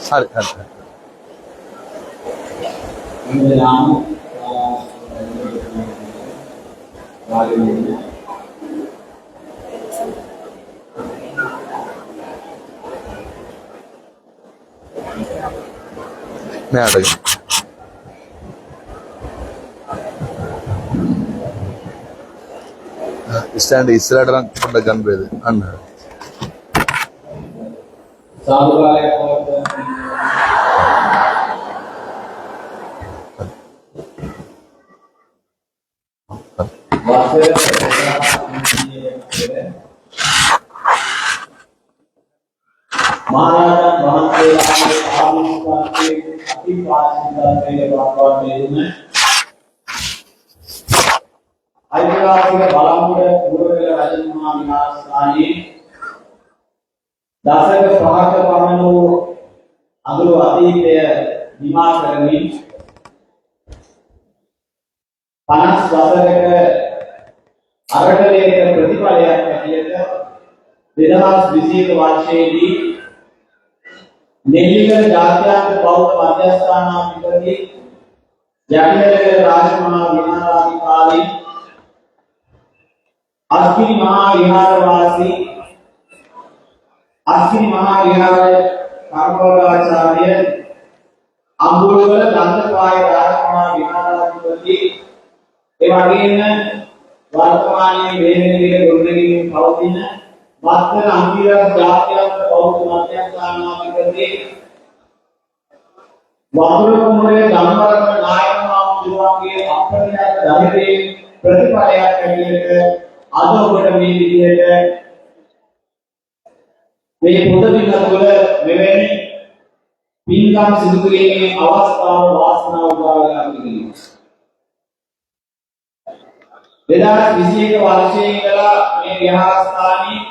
හරි හරි. මෙයාට ස්ටෑන්ඩ් ඉස්සරහට නම් පොඩ්ඩක් ගන්න බෑද? අන්න. සාදුකාරයක් මහරහතන් වහන්සේලාගේ ආශිර්වාදයෙන් අතිපාසින්දයෙන් වත්වා දෙන්නේ ඓතිහාසික බලමුඩ පුරවැල රජමහා විහාරස්ථානයේ දශක 5ක පමණ වූ අඳුරු අතීතය නිමා කරමින් 50 වසරක අරගලයක ප්‍රතිඵලයක් ඇටියට 2021 වර්ෂයේදී නෙල්ලිගල ජාත්‍යන්තර බෞද්ධ මධ්‍යස්ථානාධිපති යටිහෙළගල රාජමහා විහාරාධිකාරී අස්කිරි මහා විහාරවාසී අස්කිරි මහා විහාරයේ කර්මවලාචාර්ය අඹුරුවල දන්තපාය රාජමහා විහාරාධිපති ඒ වගේම වර්තමානයේ වේදෙනගේ ගොඩනැගීමේ පවතින වත්තල අංගිරස් ජාත්‍යන්තර බෞද්ධ මධ්‍යස්ථානාධිපති වතුර කුමරේ ධම්මරත්න නායක මහතුරුන්ගේ අපරිණත ධෛර්යයේ ප්‍රතිඵලයක් ඇටියට අද ඔබට මේ විදිහට මේ පොත දින තුළ මෙවැනි පින්කම් සිදු කිරීමේ අවස්ථාව වාසනාව උදා වෙලා තිබෙනවා. 2021 වර්ෂයේ ඉඳලා මේ විහාරස්ථානයේ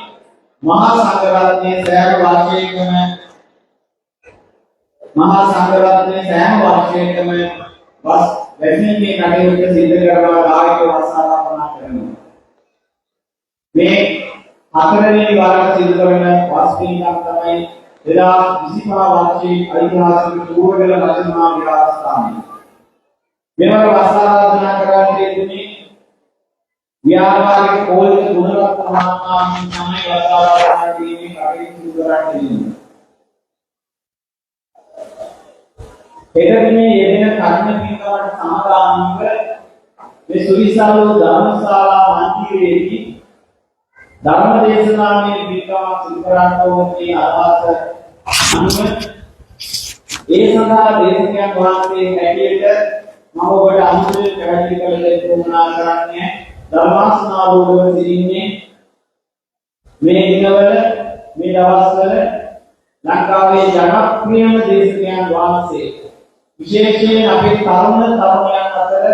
මහා සංඝරත්නයේ සෑම වර්ෂයකම වස් වැටීමේ කටයුතු සිදු කරනවා ධාර්මික වස්සාරාපනා කරනවා. මේ හතරවෙනි වරට සිදු කරන වස් පින්කම් තමයි 2025 වර්ෂයේ ඓතිහාසික පුරවැල රජමහා විහාරස්ථානය. මෙවර වස්සාරාපනා කරන්නේ ඉන්නේ ව්‍යාපාරික කෝලිත ගුණරත්න මහත්මයාණන් තමයි වස්සාරාපනා කිරීමේ කටයුතු සිදු කරන්නේ. එදිනේ යෙදෙන කර්ම පින්කමට සමාදානව මේ සුවිසාලෝ ධර්මශාලා මන්දිරයේදී ධර්ම දේශනාවේ පින්කම සිදු කරන්න ඕනේ අදහස අනුව ඒ සඳහා දේශකයන් වහන්සේ හැටියට මම ඔබට අනුමත පැහැදිලි කළ දෙයක් වුණා කරන්නේ ධර්මාසනාරෝධව සිටින්නේ මේ දිනවල මේ දවස්වල ලංකාවේ ජනප්‍රියම දේශකයන් වහන්සේ විශේෂයෙන් අපේ තරුණයන් අතර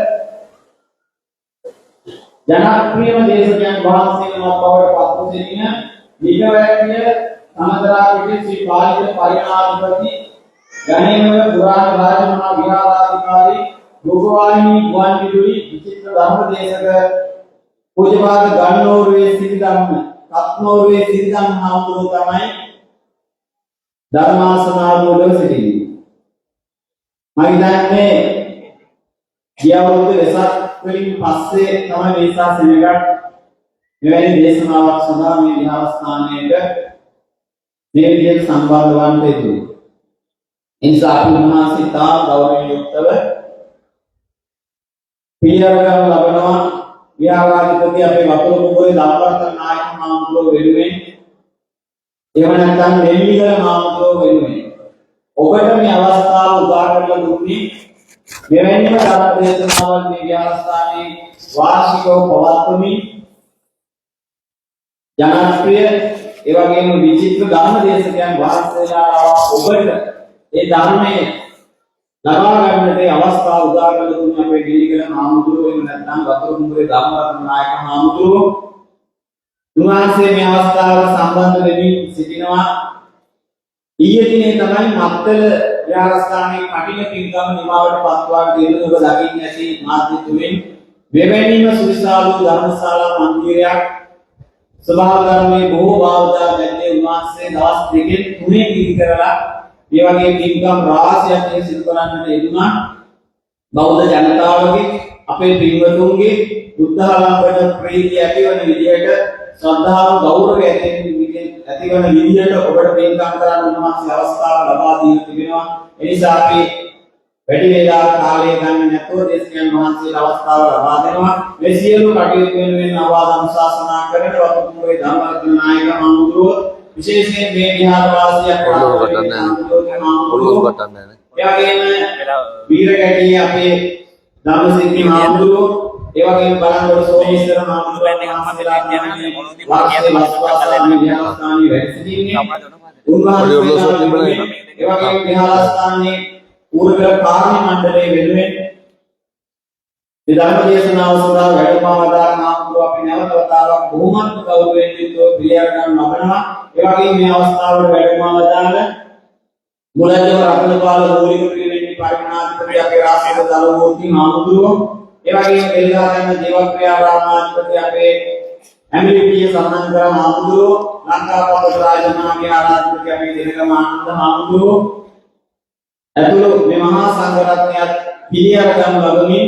ජනප්‍රියම දේශකයන් වහන්සේනමක් බවට පත් වූ සිටින නිගවැට්ටිය සමදරාපිටිය ශ්‍රී පාලිත පරිණාමාධිපති ගණේමල පුරාණ රාජමහා විහාරාධිකාරී ගෝගවාහිනී ගුවන් විදුලි විචිත්‍ර ධර්ම දේශක පූජ්‍යපාද ගන්නෝරුවේ සිරිධම්ම රත්නෝරුවේ සිරිධම්ම හාමුදුරුවෝ තමයි ධර්මාසනාරෝධව සිටින්නේ. මම හිතන්නේ ගිය අවුරුදු වෙසක් වලින් පස්සේ තමයි මේ ශාසනයකට මෙවැනි දේශනාවක් සඳහා මේ විහාරස්ථානයට මේ විදිහට සම්බන්ධ වන්න හේතුව. එනිසා අපි මහසිතා ගෞරවයෙන් යුක්තව පිළිඅරගන්න ලබනවා විහාරාධිපති අපේ වතුර කුඹුරේ ධම්මරත්න නායක මහතුරුව වෙනුවෙන් එහෙම නැත්නම් නෙල්ලිගල මහතුරුව වෙනුවෙන් ඔබට මේ අවස්ථාව උදා කරලා දුන්නේ මෙවැනිම ධර්ම දේශනාවල් මේ විහාරස්ථානයේ වාර්ෂිකව පවත්වමින් ජනප්‍රිය ඒ වගේම විචිත්‍ර ධර්ම දේශකයන් වහන්සේලා ඔබට ඒ ධර්මයේ ලබා ගන්නට අවස්ථාව උදා කරලා දුන්නේ අපේ නෙල්ලිගල මහතුරුව එහෙම නැත්නම් වතුර කුඹුරේ ධම්මරත්න නායක මහතුරුව. උන්වහන්සේ මේ අවස්ථාවට සම්බන්ධ වෙමින් සිටිනවා. ඊයේ දිනේ තමයි මත්තල විහාරස්ථානයේ කටින පින්කම නිමාවට පත්වා දෙන්න ඔබ දකින්න ඇති මාධ්‍ය තුලින් මෙවැනිම සුවිශාලූ ධර්මශාලා මන්දිරයක් ස්වභාව ධර්මයේ බොහෝ භාවතා දැන්නේ උන්වහන්සේ දවස් දෙකෙන් තුනේ පිළි කරලා මේ වගේ පින්කම් රාශියක් සිදු කරන්නට යෙදුණා. බෞද්ධ ජනතාවගේ අපේ පින්වතුන්ගේ බුද්ධ ආලම්බන ප්‍රීතිය ඇතිවන විදියට ශ්‍රද්ධාව ගෞරවය ඇතිවන විදියට ඔබට පින්කම් කරන්න උන්වහන්සේ අවස්ථාව ලබා දී තිබෙනවා. ඒ නිසා අපි වැඩි වේලා කාලය ගන්න නැතුව දේශකයන් වහන්සේලා අවස්ථාව ලබා දෙනවා. මේ සියලු කටයුතු වෙනුවෙන් අවවාද අනුශාසනා කරන වතුපුරේ ධම්මරත්න නායක මහමුදුරුව විශේෂයෙන් මේ විහාර වාසියක් ඔළුව කටන්නේ නැහැ. එවැගේම වීරගැටියේ අපේ ධම්මසිංහ මහමුදුරුව ඒ වගේම බලන්ගොඩ සෝමේශ්වර මහමුදුරුවන් වහන්සේලා කියන්නේ වාස්තේ වස්වාසාමි විහාරස්ථානයේ වැඩ සිටින්නේ. උන්වහන්සේලා ඒ වගේම විහාරස්ථානයේ पूर्व कार्य मंडले वेनुवेन विधान දේශනාව සඳහා වැඩම වදාළ නාමතුරු අපි නැවත වතාවක් බොහොමත් ගෞරවයෙන් යුතුව පිළිඅරගෙන ලබනවා. ඒ වගේම මේ අවස්ථාවට වැඩම වදාළ මුලජව රත්නපාල මූලික පිරිවෙන්නේ පරිණාධිපති අපේ රාශිද දලමූර්ති නාමතුරු ඒ වගේම එල්ලාරන දේවක්‍රියා රාමාධිපති අපේ ඇමරිකීය සම්මානකර නාමතුරු ලංකාපොත් රාජමාගේ ආරාධිපති අපේ දිනකම ආනන්ද නාමතුරු ඇතුළු මේ මහා සංඝරත්නයත් පිළිඅරගනු ලබමින්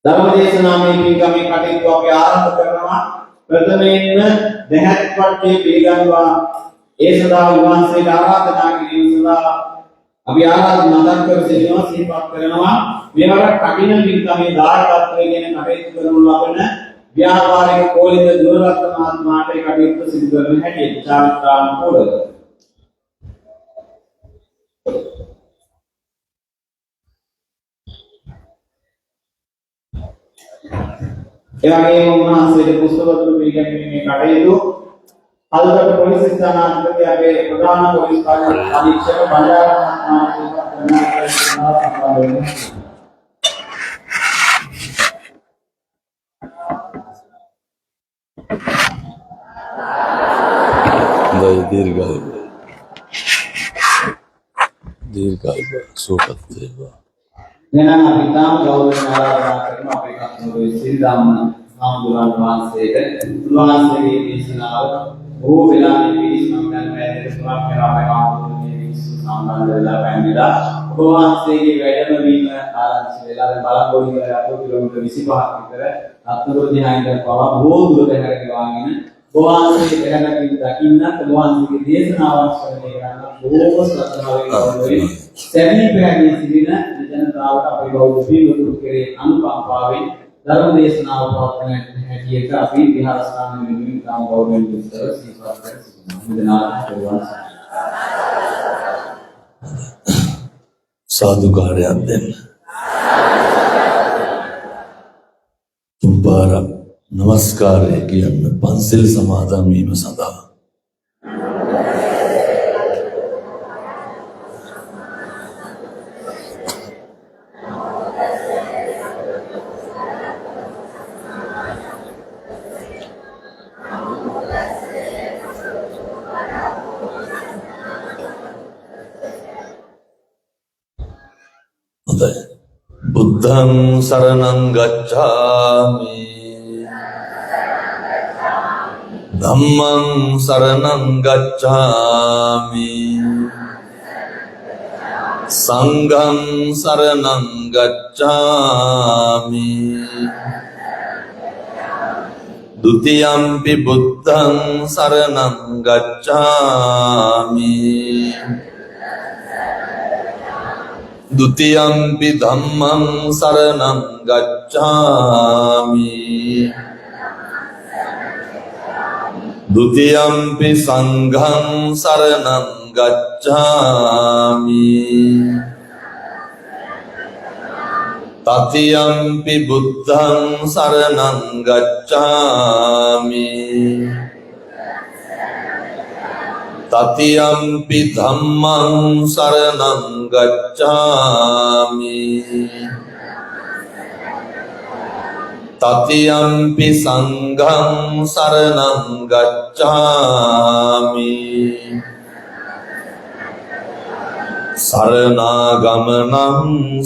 ධර්ම දේශනාමය පින්කමේ කටයුතු අපි ආරම්භ කරනවා. ප්‍රථමයෙන්ම දැහැත්පත්යේ පිළිගන්නවා ඒ සඳහා විවාසයට ආරාධනා කිරීම සඳහා අපි ආරාධනා මතක් කර සිටිනවා සිහිපත් කරනවා. මේවර කටින පින්කමේ දායකත්වයෙන් කටයුතු කරනු ලබන ව්‍යාපාරික කෝලිත දුරරත්න මහත්මයාට කටයුතු සිදු කරන හැටි චාරිත්‍රානුකූලව එවැගේම උන්වහන්සේට පුස්තකවල පිළිගැනීමේ කටයුතු අල්ගඩ පොලිස් ස්ථානාධිපති අපේ ප්‍රධාන පොලිස් අධීක්ෂක බණ්ඩාර දීර්ඝායු සුවපත් වේවා. එනම් අපි තාම ගෞරවයෙන් ආරාධනා කරන අපේ කතුරුවේ සිරිධම්ම හාමුදුරන් වහන්සේට උන්වහන්සේගේ දේශනාව බොහෝ වෙලාවේ පිළිසම් ගන්න වැඩි තුනක් කරා අපේ හාමුදුරනේ විශ්ව සම්බන්ධ වෙලා පැමිණලා ඔබ වහන්සේගේ වැඩමවීම ආරම්භ වෙලා දැන් බලංගොඩිය අපෝ කිලෝමීටර් 25ක් විතර රත්නපුරදිහායින්ද පවා බොහෝ දුරට හැරගෙනවාගෙන ඔබ වහන්සේ පෙරහැරකින් දකින්නත් ඔබ වහන්සේගේ දේශනාවක් ශ්‍රවණය කරන්න බොහෝ ශ්‍රද්ධාවෙන් ගෞරවයෙන් සැමී පැහැදී සිටින ජනතාවට අපේ ගෞරවයෙන් උතුරු කෙරේ අනුකම්පාවෙන් ධර්ම දේශනාව පවත්වන හැටියට අපි විහාරස්ථාන වෙනුවෙන් තාම ගෞරවයෙන් යුක්තව සිහිපත් කර සිටිනවා. සාදුකාරයක් දෙන්න. තුම්පාරක් නමස්කාරය කියන්න පන්සිල් සමාදන් වීම සඳහා බුද්ධං සරණං ගච්ඡාමි ධම්මං සරණං ගච්ඡාමි සංඝං සරණං ගච්ඡාමි ဒုတိယံ පි බුද්ධං සරණං ගච්ඡාමි ဒုတိယံ පි ධම්මං සරණං ගච්ඡාමි ဒုတိယံ පි සංඝං සරණං ගච්ඡාමි တတိယံ පි බුද්ධං සරණං ගච්ඡාමි တတိယံ පි ධම්මං සරණං ගච්ඡාමි တတိယံ පි සංඝං සරණං ගච්ඡාමි สรณากมนัง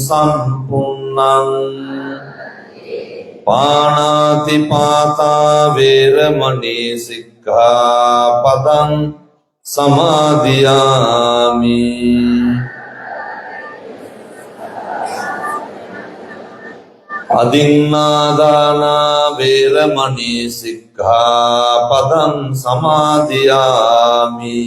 สัมปุณังปานาติปาตาเวรมณีสิกขาปดังสมาธิยามิอดินนาดานาเวรมณีสิกขาปดังสมาธิยามิ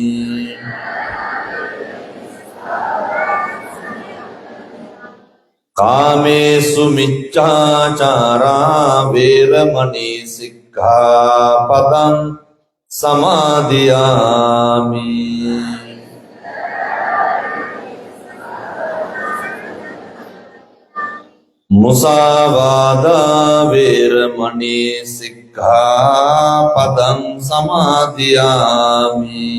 කාමේසු මිච්ඡාචාරා වේරමණී සික්ඛාපදං සමාදියාමි. මුසාවාදා වේරමණී සික්ඛාපදං සමාදියාමි.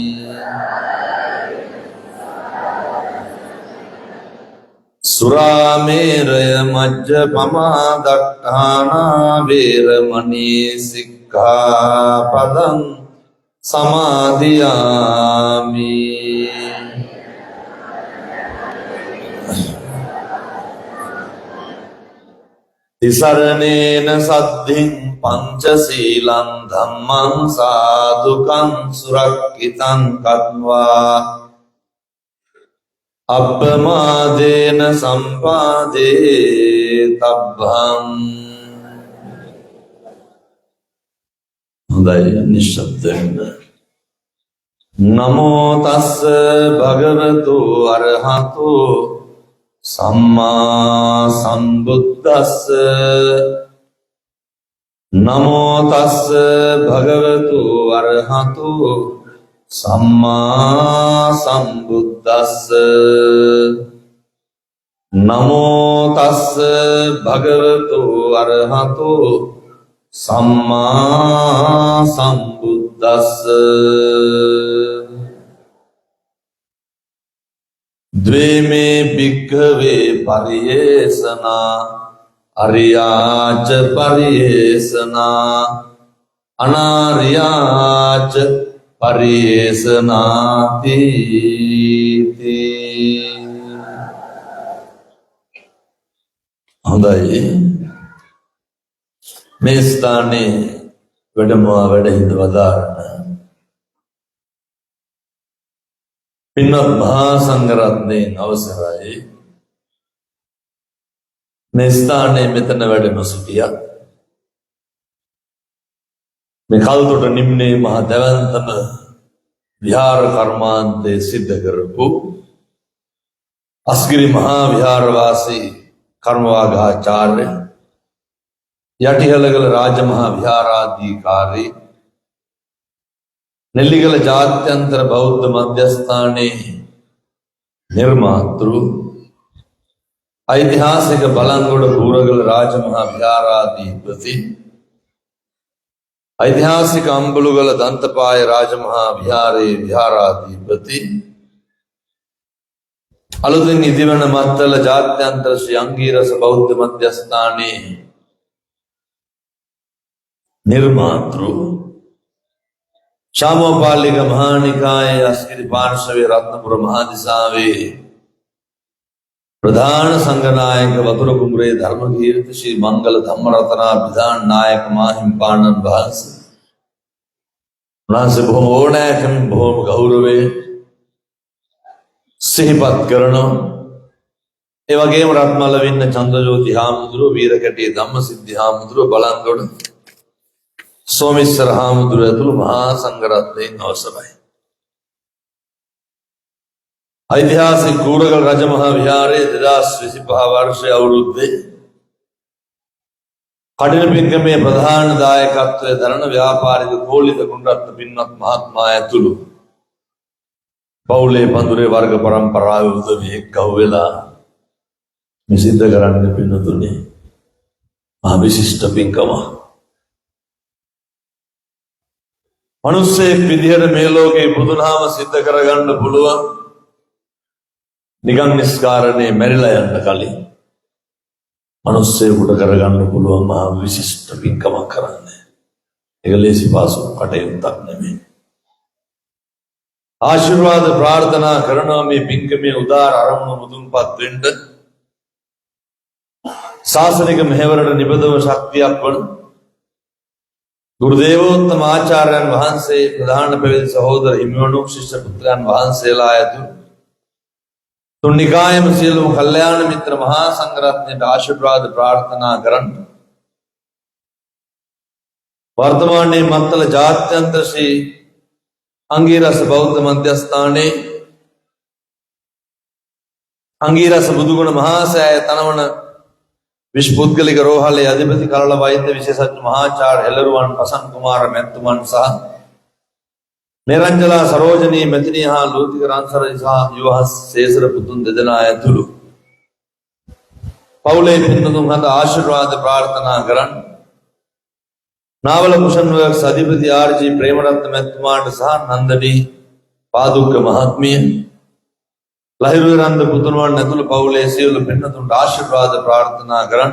සුරාමේරය මජ්ජපමා දට්ඨානා වේරමණී සික්ඛාපදං සමාදියාමි. තිසරණේන සද්ධින් පංචශීලං ධම්මං සාදුකං සුරක්ඛිතං කତ୍වා අප්පමාදේන සම්පාදේ තබ්බං. හොඳයි නිශ්ශබ්දයෙන්. නමෝ තස්ස භගවතු අරහතු සම්මා සම්බුද්දස්ස. නමෝ තස්ස භගවතු අරහතු සම්මා සම්බුද්දස්ස. නමෝ තස්ස භගවතු අරහතු සම්මා සම්බුද්දස්ස. ද්වේමේ භික්ඛවේ පරියේසනා අරියාච පරියේසනා අනාරියාච පරියේසනාති. හොඳයි. මේ ස්ථානයේ වැඩමවා වැඩ හිඳ වදාරන පින්වත් මහා සංඝරත්නයන් අවසරයි. මේ ස්ථානයේ මෙතන වැඩම සිටියා මේ කල්තොට නිම්නේ මහ දැවැන්තම විහාර කර්මාන්තය සිද්ධ කරපු අස්ගිරි මහා විහාරවාසී කර්මවාගාචාර්ය යටිහලගල රාජමහා විහාරාධිකාරී නෙල්ලිගල ජාත්‍යන්තර බෞද්ධ මධ්‍යස්ථානයේ නිර්මාතෘ ඓතිහාසික බලංගොඩ බූරගල රාජමහා විහාරාධිපති ඓතිහාසික අම්බලුගල දන්තපාය රාජමහා විහාරයේ විහාරාධිපති අලුතින් ඉදිවන මත්තල ජාත්‍යන්තර ශ්‍රී අංගීරස බෞද්ධ මධ්‍යස්ථානයේ නිර්මාතෘ ශාමෝපාලික මහානිකායේ අස්ගිරි පාර්ශවයේ රත්නපුර මහදිසාවේ ප්‍රධාන සංඝනායක වතුර කුඹුරේ ධර්මකීර්ති ශ්‍රී මංගල ධම්මරතනා විධාන නායක මාහිම්පාණන් වහන්සේ උන්වහන්සේ බොහොම ඕනෑකමින් බොහොම ගෞරවයෙන් සිහිපත් කරනවා. ඒ වගේම රත්මල වින්න චන්ද්‍රජෝති හාමුදුරුවෝ වීරකැටියේ ධම්මසිද්ධි හාමුදුරුවෝ බලංගොඩ සෝමේශ්වර හාමුදුරුවෝ ඇතුළු මහා සංඝරත්නයන් අවසරයි. ඓතිහාසික කූරගල රජමහා විහාරයේ 2025 වර්ෂයේ අවුරුද්දේ කඩින පින්කමේ ප්‍රධාන දායකත්වයේ දරන ව්‍යාපාරික කෝලිත ගුණරත්න පින්වත් මහත්මයා ඇතුළු පවුලේ පඳුරේ වර්ග පරම්පරාවේ උදවිය එක්කව වෙලා මේ සිද්ධ කරන්න පින්නතුනේ මහ විශිෂ්ට පින්කම. මනුස්සයෙක් විදිහට මේ ලෝකේ බුදුනාම සිද්ධ කරගන්න පුළුවන් නිකන් නිස්කාරණේ මැරිලා යන්න කලින් මනුස්සයෙකුට කරගන්න පුළුවන් මහා විශිෂ්ට පින්කමක් කරන්නේ. ඒක ලේසි පාසු කටයුත්තක් නෙමෙයි. ආශිර්වාද ප්‍රාර්ථනා කරනවා මේ පින්කමේ උදාර අරමුණ මුදුන්පත් වෙන්න ශාසනික මෙහෙවරට නිබඳව ශක්තියක් වන ගුරු දේවෝත්තම ආචාර්යයන් වහන්සේ ප්‍රධාන පෙරදිසි සහෝදර හිමිවණු ශිෂ්‍ය පුත්‍රයන් වහන්සේලා ඇතුළු තුන්නිකායම සියලුම කල්යාණ මිත්‍ර මහා සංඝරත්නයට ආශිර්වාද ප්‍රාර්ථනා කරන්න වර්තමානයේ මත්තල ජාත්‍යන්තර ශ්‍රී අංගීරස බෞද්ධ මධ්‍යස්ථානයේ අංගීරස බුදුගුණ මහා සෑය තනවන විශ්පුද්ගලික රෝහලේ අධිපති කලල වෛද්‍ය විශේෂඥ මහාචාර්ය හෙළරුවන් පසන් කුමාර මැතිතුමන් සහ නිරංජලා සරෝජනී මෙතිණිය හා ලූතික රන්සර සහ යුවහස් සේසර පුතුන් දෙදෙනා ඇතුළු පවුලේ පින්නතුන් හඳ ආශිර්වාද ප්‍රාර්ථනා කරන්න. නාවල කුෂන් වර්ක්ස් අධිපති ආර්.ජී. ප්‍රේමරත්න මැතිතුමාට සහ නන්දනී පාදුක්ක මහත්මිය ලහිරුවරන්ද පුතුණුවන් ඇතුළු පවුලේ සියලු පින්නතුන්ට ආශිර්වාද ප්‍රාර්ථනා කරන්න.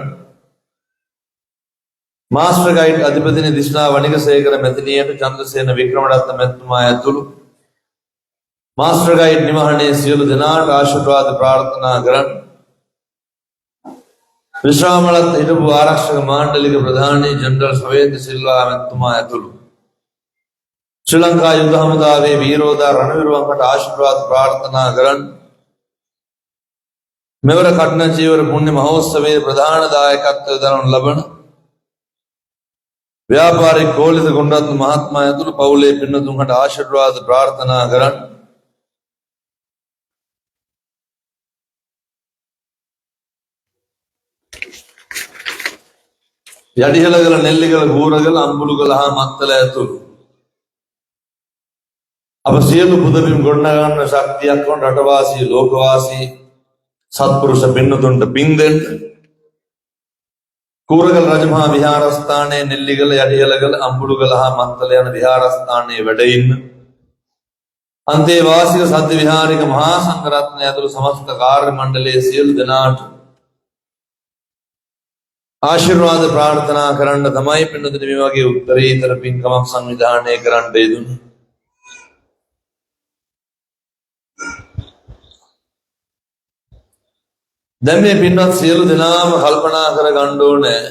මාස්ටර් ගයිඩ් අධිපතිනි දිස්නා වනිකසේකර මෙතිණියට චන්ද්‍රසේන වික්‍රමරත්න මැතිතුමා ඇතුළු මාස්ටර් ගයිඩ් නිවහනේ සියලු දෙනාට ආශිර්වාද ප්‍රාර්ථනා කරන්න. විශ්‍රාමලත් හිටපු ආරක්ෂක මාණ්ඩලික ප්‍රධානී ජනරල් සවේන්ද්‍ර සිල්වා මැතිතුමා ඇතුළු ශ්‍රී ලංකා යුද හමුදාවේ වීරෝදා රණවිරුවන්ට ආශිර්වාද ප්‍රාර්ථනා කරන්න. මෙවර කටන චීවර පුණ්‍ය මහෝත්සවයේ ප්‍රධාන දායකත්වය දරනු ලබන ව්‍යාපාරික කෝලිත ගුණරත්න මහත්මයා ඇතුළු පවුලේ පින්නතුන්ට ආශිර්වාද ප්‍රාර්ථනා කරන්න. යටිහෙළගල නෙල්ලිගල ගූරගල අම්බුලුගල හා මත්තල ඇතුළු අප සියලු පුදබිම් ගොඩනගන්න ශක්තියක් වන රටවාසී ලෝකවාසී සත්පුරුෂ පින්නතුන්ට පින් දෙන්න. කූරගල රජමහා විහාරස්ථානයේ නෙල්ලිගල යටිහෙළගල අම්බුලුගල හා මත්තල යන විහාරස්ථානයේ වැඩ ඉන්න අන්තේ වාසික සද්ද විහාරික මහා සංඝරත්නය ඇතුළු සමස්ත කාර්ය මණ්ඩලයේ සියලු දෙනාට ආශිර්වාද ප්‍රාර්ථනා කරන්න තමයි පින්නතුනි මේ වගේ උත්තරීතර පින්කමක් සංවිධානය කරන්න යෙදුනේ. දැන් මේ පින්වත් සියලු දෙනාම කල්පනා කර ගන්න ඕනේ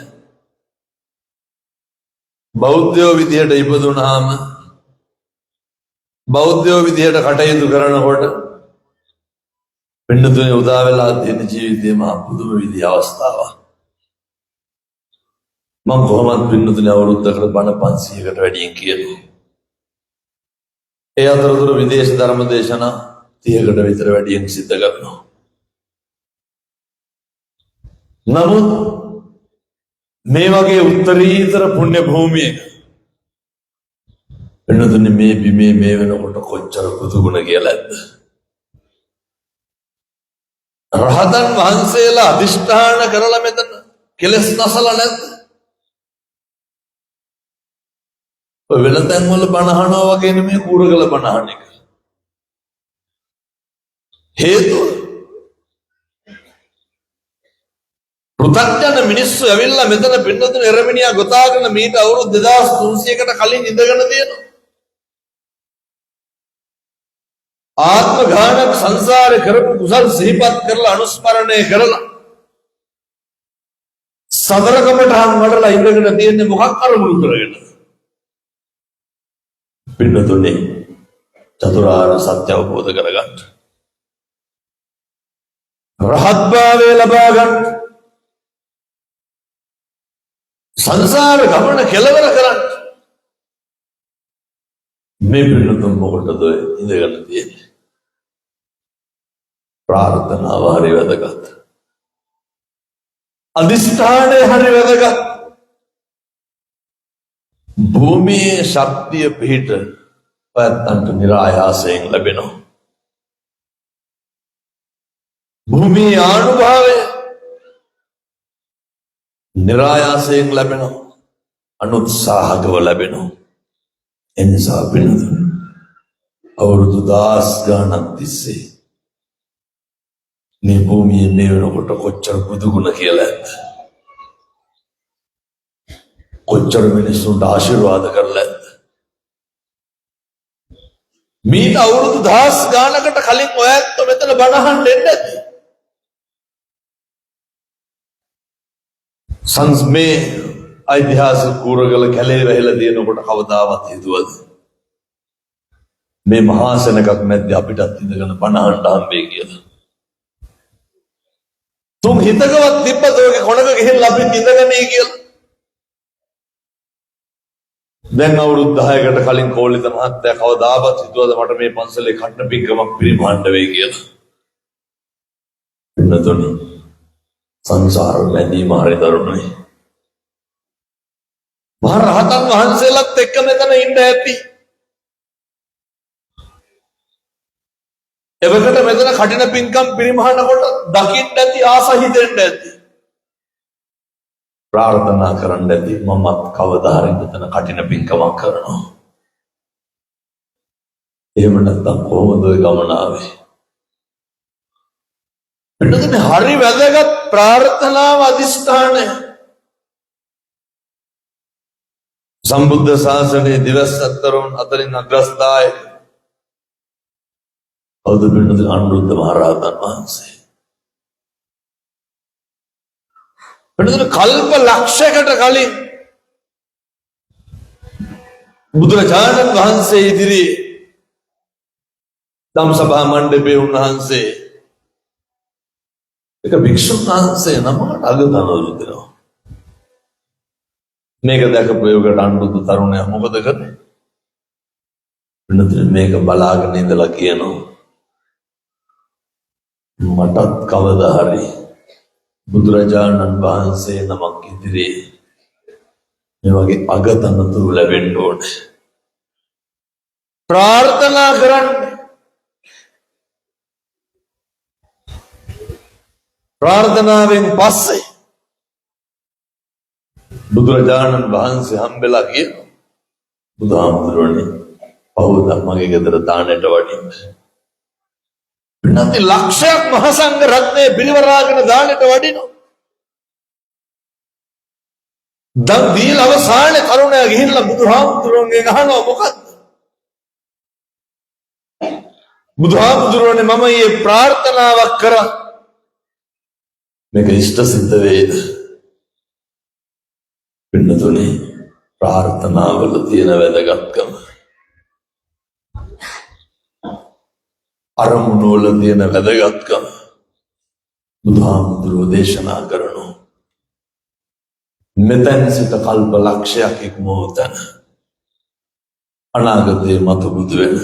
බෞද්ධයෝ විදියට ඉපදුනාම බෞද්ධයෝ විදියට කටයුතු කරනකොට පින්නතුනි උදා වෙලා තියෙන ජීවිතේ මා පුදුම විදිය අවස්ථාවක්. මම කොහොමද පින්නතුනි අවුරුද්දකට බණ 500කට වැඩියෙන් කියනවා. ඒ අතරතුර විදේශ ධර්ම දේශනා 30කට විතර වැඩියෙන් සිද්ධ කරනවා. නමුත් මේ වගේ උත්තරීතර පුණ්‍ය භූමියක පින්නතුනි මේ බිමේ මේ වෙනකොට කොච්චර පුදුගුණ කියලාද? රහතන් වහන්සේලා අදිෂ්ඨාන කරලා මෙතන කෙලස් නැසලා නැද්ද? ඔය වෙන තැන් වල බණ අහනවා වගේ නෙමෙයි කූරගල බණ අහන එක. හේතුව පෘථග්ජන මිනිස්සු ඇවිල්ලා මෙතන පින්නතුන එරමිනියා ගොතාගෙන මීට අවුරුදු 2300කට කලින් ඉඳගෙන තියෙනවා. ආත්ම ගානක් සංසාරේ කරපු කුසල් සිහිපත් කරලා අනුස්මරණය කරලා සතරකමටහන් වඩලා ඉඳගෙන තියෙන්නේ මොකක් අරමුණු කරගෙන? පින්නතුනේ චතුරාර්ය සත්‍ය අවබෝධ කරගන්න. රහත් භාවය ලබා ගන්න. සංසාර ගමන කෙලවර කරන්න. මේ පින්නතුන් මොකටද ඉඳගෙන තියෙන්නේ? ප්‍රාර්ථනාව හරි වැදගත්. අදිෂ්ඨානය හරි වැදගත්. භූමියේ ශක්තිය පිහිට ඔයත්තන්ට නිරායාසයෙන් ලැබෙනවා. භූමියේ ආනුභාවය නිරායාසයෙන් ලැබෙනවා. අනුත්සාහකව ලැබෙනවා. එනිසා පින්නතුනි අවුරුදු 10 ගණන් තිස්සේ මේ භූමියේ මේ වෙනකොට කොච්චර බුදුගුණ කියලා ඇත්ද? කොච්චර මිනිස්සුන්ට ආශිර්වාද කරලා ඇත්ද? මීට අවුරුදු 10 ගානකට කලින් ඔයත් මෙතන බණ අහන්න එන්නේ නැති. සංස්මේ ඓතිහාසික කූරගල කැලේ වැහිලා තියෙනකොට කවදාවත් හිතුවද මේ මහා සෙනගක් මැද්දේ අපිටත් ඉඳගෙන බණ අහන්න හම්බෙයි කියලා? තුන් හිතකවත් තිබ්බද ඔයගේ කොනක ගිහිල්ලා අපිත් ඉඳගෙන ඉයි කියලා? දැන් අවුරුදු 10කට කලින් කෝලිත මහත්තයා කවදාවත් හිතුවද මට මේ පන්සලේ කටන පිංකමක් පිරිමහන්න වෙයි කියලා? එන්නතොනි සංසාර බැඳීම හරි දරුණුයි. මහ රහතන් වහන්සේලාත් එක්ක මෙතන ඉන්න ඇති. එවකට මෙතන කටින පින්කම් පිරිමහනකොට දකින්න ඇති, ආස හිතෙන්න ඇති. ප්‍රාර්ථනා කරන්න ඇති මමත් කවදා හරි මෙතන කටින පින්කමක් කරනවා. එහෙම නැත්නම් කොහොමද ඔය ගමන ආවේ? එතන හරි වැදගත් ප්‍රාර්ථනාව අදිස්ථානය. සම්බුද්ධ ශාසනයේ දිවස්සතරුන් අතරින් අග්‍රස්ථායක අවුරුදු අනුරුද්ධ මහ රහතන් වහන්සේ. එතන කල්ප ලක්ෂයකට කලින් බුදුරජාණන් වහන්සේ ඉදිරියේ ධම්සභා මණ්ඩපයේ උන්වහන්සේ එක භික්ෂුන් වහන්සේ නමකට අගතනවලු දෙනවා. මේක දැකපු ඒකට අනුරුද්ධ තරුණයා මොකද කරන්නේ? වෙනතර මේක බලාගෙන ඉඳලා කියනවා මටත් කවදා හරි බුදුරජාණන් වහන්සේ නමක් ඉදිරියේ මේ වගේ අගතනතුරු ලැබෙන්න ඕනේ. ප්‍රාර්ථනා කරන්න. ප්‍රාර්ථනාවෙන් පස්සේ බුදුරජාණන් වහන්සේ හම්බෙලා කියනවා බුදුහාමුදුරනේ පවුදක් මගේ ගෙදර දානට වඩින්න. නැති ලක්ෂයක් මහ සංඝ රත්නයේ පිරිවරාගෙන දානට වඩිනවා. දන් දීලා අවසානයේ කරුණා ගිහිල්ලා බුදුහාමුදුරන්ගෙන් අහනවා මොකද්ද? බුදුහාමුදුරනේ මම මේ ප්‍රාර්ථනාවක් කරා මේක ඉෂ්ට සිද්ධ වේද? පින්නතුනේ ප්‍රාර්ථනාවල තියෙන වැදගත්කම අරමුණු වල තියෙන වැදගත්කම බුදුහාමුදුරුවෝ දේශනා කරනවා. මෙතෙන් සිට කල්ප ලක්ෂයක් ඉක්මවතන අනාගතයේ මතු බුදු වෙන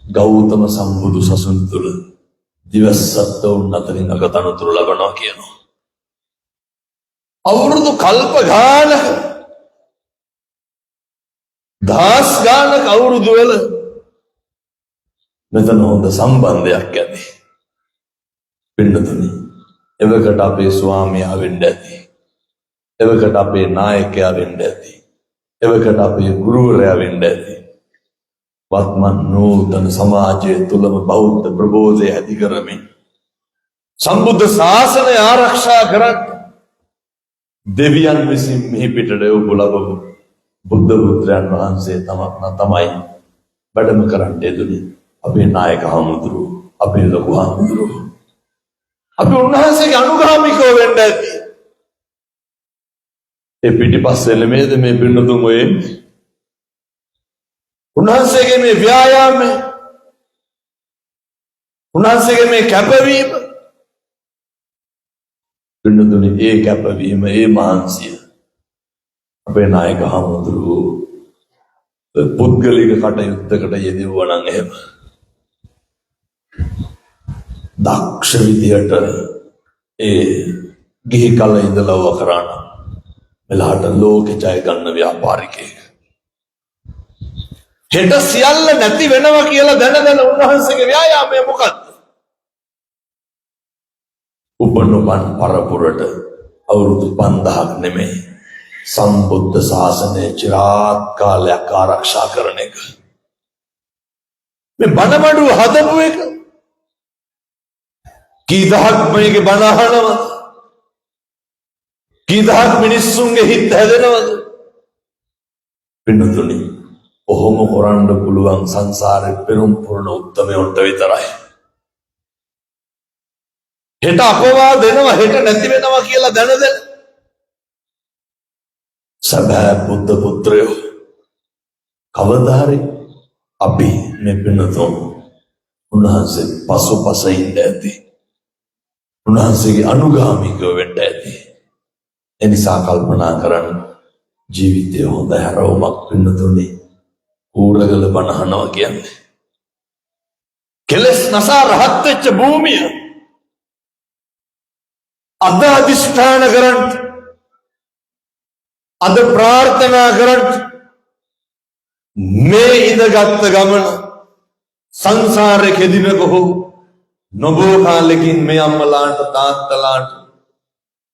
ගෞතම සම්බුදු සසුන් තුළ දිවස්සත්වුන් අතරින් අගතනතුරු ලබනවා කියනවා. අවුරුදු කල්ප ගානක දහස් ගානක අවුරුදු වල මෙතන හොඳ සම්බන්ධයක් ඇති. පින්නතුනි එවකට අපේ ස්වාමියා වෙන්න ඇති. එවකට අපේ නායකයා වෙන්න ඇති. එවකට අපේ ගුරුවරයා වෙන්න ඇති. වත්මන් නූතන සමාජය තුළම බෞද්ධ ප්‍රබෝධය ඇති කරමින් සම්බුද්ධ ශාසනය ආරක්ෂා කරන්න දෙවියන් විසින් මෙහි පිටට එවපු ලබපු බුද්ධ පුත්‍රයන් වහන්සේ තමයි වැඩම කරන්න යෙදුනේ. අපේ නායක හාමුදුරුවෝ, අපේ ලොකු හාමුදුරුවෝ, අපි උන්වහන්සේගේ අනුගාමිකව වෙන්න ඇති. ඒ පිටිපස්සේ ළමේද මේ පින්නතුන් ඔය උන්වහන්සේගේ මේ ව්‍යායාමය, උන්වහන්සේගේ මේ කැපවීම, පින්නතුනි ඒ කැපවීම, ඒ මහන්සිය අපේ නායක හාමුදුරුවෝ පුද්ගලික කටයුත්තකට යෙදුවා නම් එහෙම දක්ෂ විදියට ඒ ගිහි කල ඉඳලව කරාන මෙලහට ලෝකෙ ජය ගන්න ව්‍යාපාරිකයෙක්. හෙට සියල්ල නැති වෙනවා කියලා දැන උන්වහන්සේගේ ව්‍යායාමය මොකක්ද? උපනුපන් පරපුරට අවුරුදු 5000ක් නෙමෙයි සම්බුද්ධ ශාසනය චිරාත් කාලයක් ආරක්ෂා කරන එක. මේ බණමඩුව හදපු එක කී දහක් මේකේ බණ අහනවද? කී දහක් මිනිස්සුන්ගේ හිත හැදෙනවද? පින්නතුනි ඔහොම කරන්න පුළුවන් සංසාරේ පෙරම් පුරන උත්තමයන්ට විතරයි. හෙට අපවා දෙනවා, හෙට නැති වෙනවා කියලා දැන සබෑ බුද්ධ පුත්‍රයෝ කවදා හරි අපි මේ පින්නතුන් උන්වහන්සේ පසුපස ඉන්න ඇති. උන්වහන්සේගේ අනුගාමිකව වෙන්න ඇති. එනිසා කල්පනා කරන්න ජීවිතය හොඳ හැරවුමක් පින්නතුනි. ඌරගල බණහනවා කියන්නේ කෙලස් නසා රහත් වෙච්ච භූමිය. අද අධිෂ්ඨාන කරන්න, අද ප්‍රාර්ථනා කරන්න මේ ඉඳගත් ගමන සංසාරේ කෙදිනක හෝ නොබෝ කාලෙකින් මේ අම්මලාට තාත්තලාට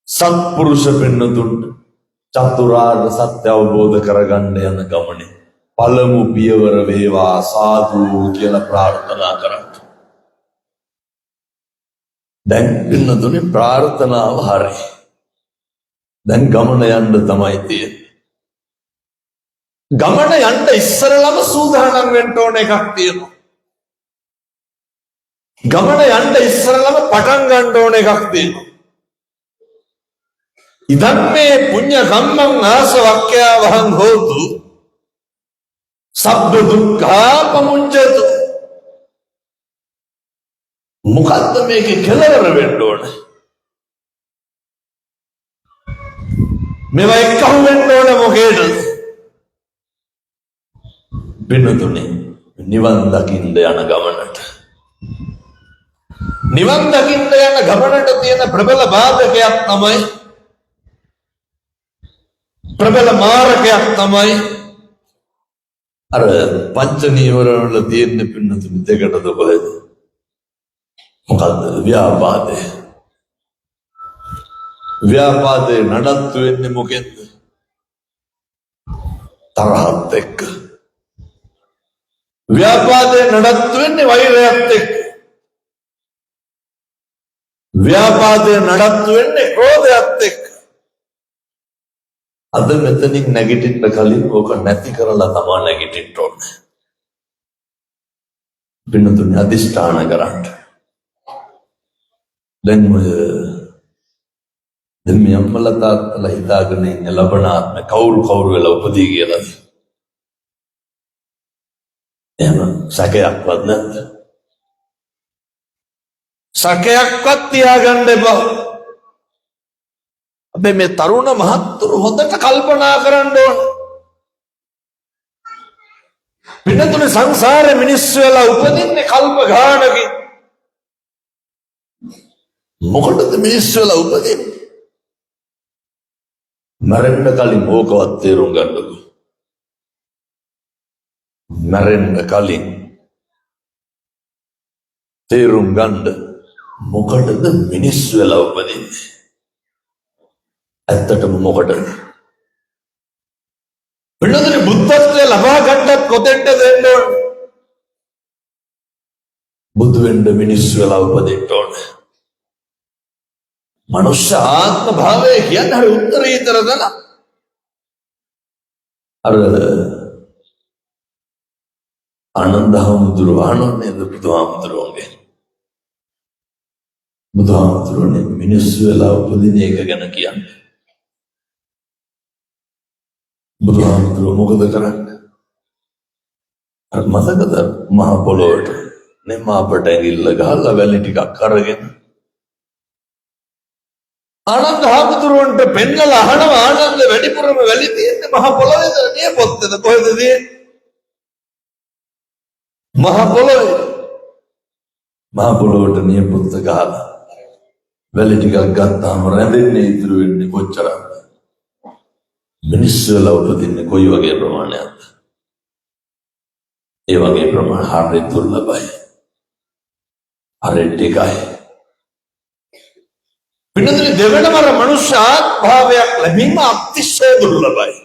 සත්පුරුෂ පෙන්නතුන්ට චතුරාර්ය සත්‍ය අවබෝධ කරගන්න යන ගමනේ පළමු පියවර වේවා සාදු කියලා ප්‍රාර්ථනා කරන්න. දැන් පින්නතුනේ ප්‍රාර්ථනාව හරි. දැන් ගමන යන්න තමයි තියෙන්නේ. ගමන යන්න ඉස්සරලම සූදානම් වෙන්න ඕන එකක් තියෙනවා. ගමන යන්න ඉස්සරලම පටන් ගන්න ඕන එකක් තියෙනවා. ඉදන් මේ පුඤ්ඤ කම්මං ආසවක්ඛ්‍යා වහං හෝතු සබ්බ දුක්ඛා පමුඤ්චතු. මොකද්ද මේකේ කෙලවර වෙන්න ඕන? මේවා එක්කහු වෙන්න ඕන මොකේද? පින්නතුනේ නිවන් දකින්න යන ගමනට, නිවන් දකින්න යන ගමනට තියෙන ප්‍රබල බාධකයක් තමයි, ප්‍රබල මාරකයක් තමයි අර පංච නීවර වල තියෙන පින්නතුනේ දෙකටද කොහෙද? මොකද්ද? ව්‍යාපාදේ. ව්‍යාපාදේ නඩත්තු වෙන්නේ මොකෙන්ද? තරහත් එක්ක. ව්‍යාපාදේ නඩත්තු වෙන්නේ වෛරයත් එක්ක. ව්‍යාපාදේ නඩත්තු වෙන්නේ ක්‍රෝධයත් එක්ක. අද මෙතනින් නැගිටින්න කලින් ඕක නැති කරලා තමයි නැගිටින්න ඕනේ. පින්නතුනේ අදිෂ්ඨාන කරන්න. දැන් මේ අම්මලා තාත්තලා හිතාගෙන ඉන්න ලබනාත්ම කවුරු වෙලා උපදී කියලා. එහෙම සැකයක්වත් නැද්ද? සැකයක්වත් තියාගන්න එපා. අපි මේ තරුණ මහත්තුරු හොඳට කල්පනා කරන්න ඕන. පින්නතුනේ සංසාරේ මිනිස්සු වෙලා උපදින්නේ කල්ප ගානකින්. මොකටද මිනිස්සු වෙලා උපදින්නේ? මරන්න කලින් ඕකවත් තේරුම් ගන්නකෝ. මරන්න කලින් තේරුම් ගන්න මොකටද මිනිස්සු වෙලා උපදින්නේ? ඇත්තටම මොකටද? පින්නතුනේ බුද්ධත්වය ලබා ගන්නත් කොතෙන්ද දෙන්න ඕන? බුදු වෙන්න මිනිස්සු වෙලා උපදින්න ඕන. මනුෂ්‍ය ආත්ම භාවය කියන්නේ හරි උත්තරීතර දන. අර ආනන්ද හාමුදුරුවෝ අහන්නේ බුදුහාමුදුරුවෝගේ. බුදුහාමුදුරුවනේ මිනිස්සු වෙලා උපදින එක ගැන කියන්නේ. බුදුහාමුදුරුවෝ මොකද කරන්නේ? අර මතකද මහ පොළොවට නෙමාපට ඇඟිල්ල ගහලා වැලි ටිකක් අරගෙන ආනන්ද හාමුදුරුවන්ට පෙන්නලා අහනවා, ආනන්ද වැඩිපුරම වැලි තියෙන්නේ මහ පොළොවේද නියපොත්තේද කොහෙද තියෙන්නේ? මහ පොළොවේ. මහ පොළොවට නියපොත්ත ගහලා වැලි ටිකක් ගත්තාම රැඳෙන්නේ ඉතුරු වෙන්නේ කොච්චරද? මිනිස්සු වෙලා උපදින්නේ කොයි වගේ ප්‍රමාණයක්ද? ඒ වගේ ප්‍රමාණ හරිය දුර්ලභයි. හරිය ටිකයි. පින්නතුනේ දෙවෙනවර මනුෂ්‍ය ආත්මභාවයක් ලැබීම අතිශය දුර්ලභයි.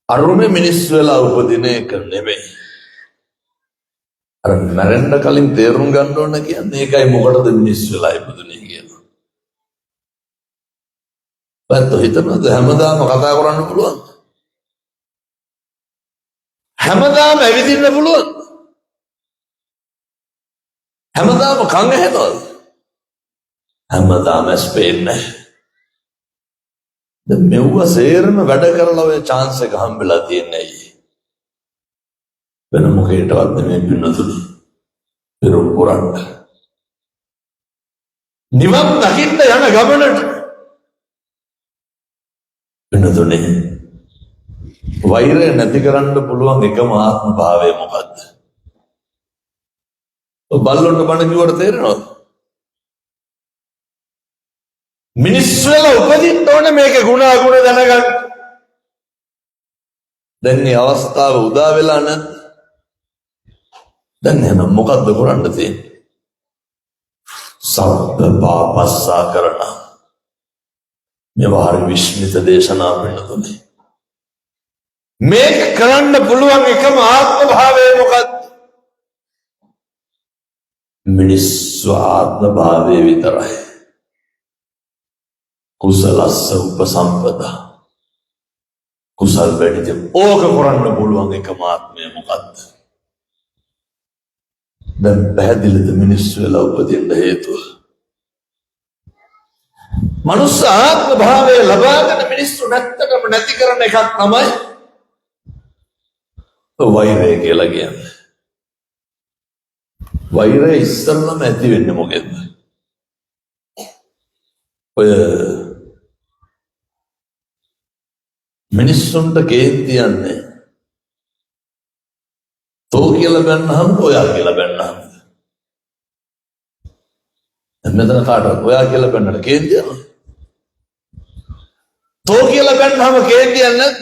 අරුමේ මිනිස්සු වෙලා උපදින එක නෙමෙයි. අර මරන්න කලින් තේරුම් ගන්න ඕන කියන්නේ ඒකයි මොකටද මිනිස්සු වෙලා ඉපදුනේ කියලා. බත් හිතනද හැමදාම කතා කරන්න පුළුවන්? හැමදාම ඇවිදින්න පුළුවන්? හැමදාම කංග හැදවද? හැමදාම ස්පේන්නේ. දැන් මෙව්ව සේරම වැඩ කරලා ඔය chance එක හම්බෙලා තියන්නේ ඇයි? වෙන මොකේටවත් නෙමෙයි පින්නතුනේ. පෙරම් පුරන්න. නිවන් දකින්න යන ගමනට පින්නතුනේ වෛරය නැති කරන්න පුළුවන් එකම ආත්ම භාවය මොකද්ද? ඔය බල්ලොන්ට බණ කිව්වට තේරෙනවද? මිනිස්සු වෙලා උපදින්න ඕනේ මේකේ ಗುಣ අගුණ දැනගන්න. දැන් මේ අවස්ථාව උදා වෙලා නැද්ද? දැන් එහෙනම් මොකද්ද කරන්න තියෙන්නේ? සබ්බ පාපස්සා කරන මේ වාරි විශ්මිත දේශනා වෙනතුනේ. මේක කරන්න පුළුවන් එකම ආත්ම භාවය මොකක්ද? මිනිස්සු ආත්ම භාවය විතරයි. කුසලස්ස උපසම්පදා. කුසල් වැඩිද ඕක කරන්න පුළුවන් එකම ආත්මය මොකක්ද? දැන් පැහැදිලිද මිනිස්සු වෙලා උපදින්න හේතුව? මනුස්ස ආත්ම භාවය ලබාගෙන මිනිස්සු නැත්තටම නැති කරන එකක් තමයි වෛරය කියලා කියන්නේ. වෛරය ඉස්සෙල්ලම ඇති වෙන්නේ මොකෙන්ද? ඔය මිනිස්සුන්ට කේන්ති යන්නේ තෝ කියලා බැන්නහම ඔයා කියලා බැන්නහම. මෙතන කාටවත් ඔයා කියලා බැන්නට කේන්ති යනවා. තෝ කියලා බැන්නහම කේන්ති යන්නේ නැද්ද?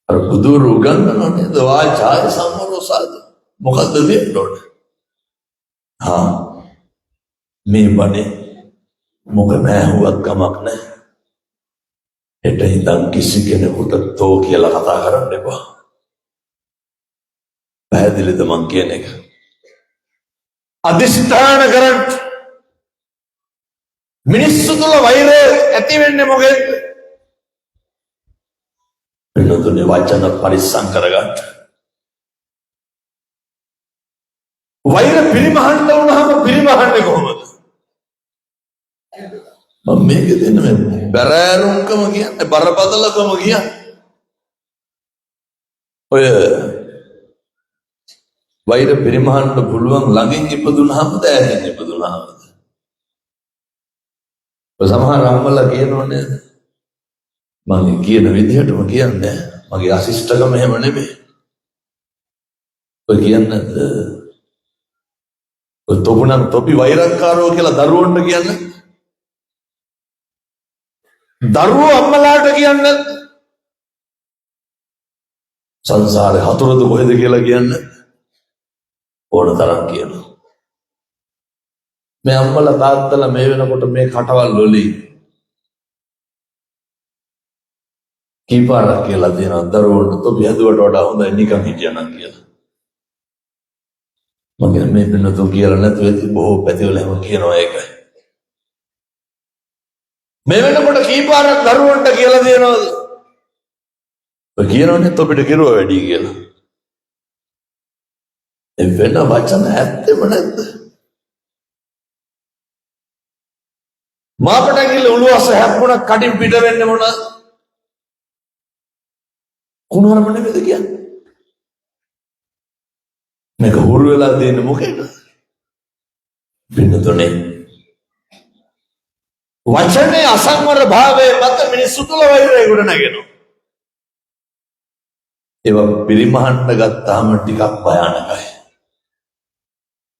අර බුදුරු උගන්වනවා නේද? වාචාය සම්මරෝ සාදු. මොකද්ද වෙන්න ඕනේ? මේ බනේ මොක නැහුවත් කමක් නැහැ. එට ඉඳන් කිසි කෙනෙකුට තෝ කියලා කතා කරන්න එපා. පැහැදිලිද මං කියන එක? අදිෂ්ඨාන කරන්න. මිනිස්සු තුළ වෛරය ඇති වෙන්නේ මොකෙන්ද? වෙනතුනේ වචන පරිස්සම් කරගන්න. වෛර පිරිමහන්න වුණාම පිරිමහන්නේ කොහොමද? මම මේක දෙන්න මේ බරෑරුම්කම කියන්නේ බරපතලකම කියන්නේ. ඔය වෛර පිරිමහන්න පුළුවන් ළඟින් ඉපදුනහම ඈතින් ඉපදුනහම. සමහර අම්මලා කියනෝනේ මම කියන විදිහටම කියන්නේ මගේ අසිෂ්ඨකම එහෙම නෙමෙයි. ඔය කියන්නේ ඔය තොපුණන් තොපි වෛරක්කාරෝ කියලා දරුවන්ට කියන්නේ. දරුවෝ අම්මලාට කියන්නේ සංසාරේ හතුරුද කොහෙද කියලා කියන්නේ ඕන තරම් කියනවා. මේ අම්මලා තාත්තලා මේ වෙනකොට මේ කටවල් වලින් කීපාරක් කියලා දෙනවා දරුවන්ට තොපි හැදුවට වඩා හොඳයි නිකන් හිටියනම් කියලා. මම මේ පින්නතු කියලා නැතුව බොහෝ පැතිවල හැම කියනවා ඒකයි. මේ වෙනකොට කීපාරක් දරුවන්ට කියලා දෙනවද? ඔය කියනවනේ තොපිට කිරුව වැඩි කියලා. ඒ වෙන වචන ඇත්තෙම නැද්ද? මාපට ගිහල උළුවස්ස හැප්පුණා කටින් පිට වෙන්නේ මොනවද? කුණාරම නෙමෙයිද කියන්නේ? මේක හුරු වෙලා දෙන්නේ මොකේද? පින්නතුනේ වචනේ අසංවර භාවයේ මත මිනිස්සු තුළ වෛරය ගොඩ නැගෙනවා. ඒවා පිරිමහන්න ගත්තාම ටිකක් භයානකයි.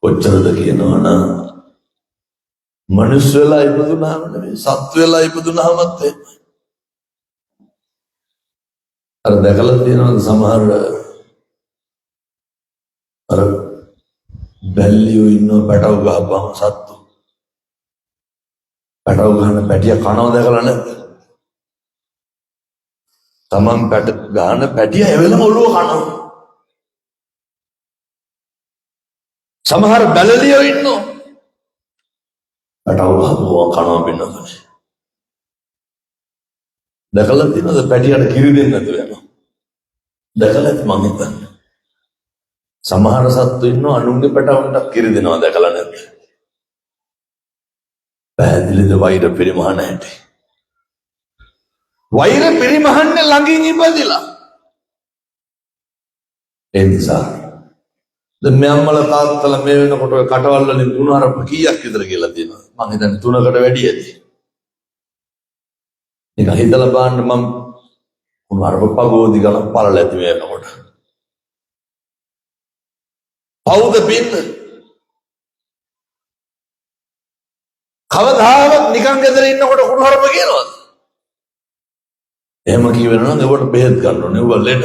කොච්චරද කියනවනම් මනුස්ස වෙලා ඉපදුනහම නෙමෙයි සත්ත්ව වෙලා ඉපදුනහමත් එහෙමයි. අර දැකලා තියෙනවද සමහර අර බැල්ලියෝ ඉන්නව පැටව ගහපුවම සත්තු පැටව ගහන පැටිය කනවා දැකලා නැද්ද? තමන් ගහන පැටිය එවෙලම ඔළුව කනවා. සමහර බැලලියෝ ඉන්නව පැටව ගහපුවම කනවා පින්නතුනේ. දැකලා තියෙනවද පැටියට කිරි දෙන්නේ නැතුව යනවා? දැකලා ඇති මං හිතන්නේ. සමහර සත්තු ඉන්නව අනුන්ගේ පැටවුන්ට කිරි දෙනවා දැකලා නැද්ද? පැහැදිලිද වෛර පිරිමහන හැටි? වෛර පිරිමහන්නේ ළඟින් ඉපදිලා. ඒ නිසා දැන් මේ අම්මලා තාත්තලා මේ වෙනකොට ඔය කටවල් වලින් කුණාරප කීයක් විතර කියලා තියෙනවා? මං හිතන්නේ 3කට වැඩි ඇති. ඒක හිතලා බලන්න මම කුණාරප පගෝදි ගණන් පළල ඇති මේ වෙනකොට. පවුද පින්න? කවදාවත් නිකන් ගෙදර ඉන්නකොට කුණුහරුප කියනවද? එහෙම කියවෙනවා නම් ඒවට බෙහෙත් ගන්න ඕනේ. ඒව ලෙඩ.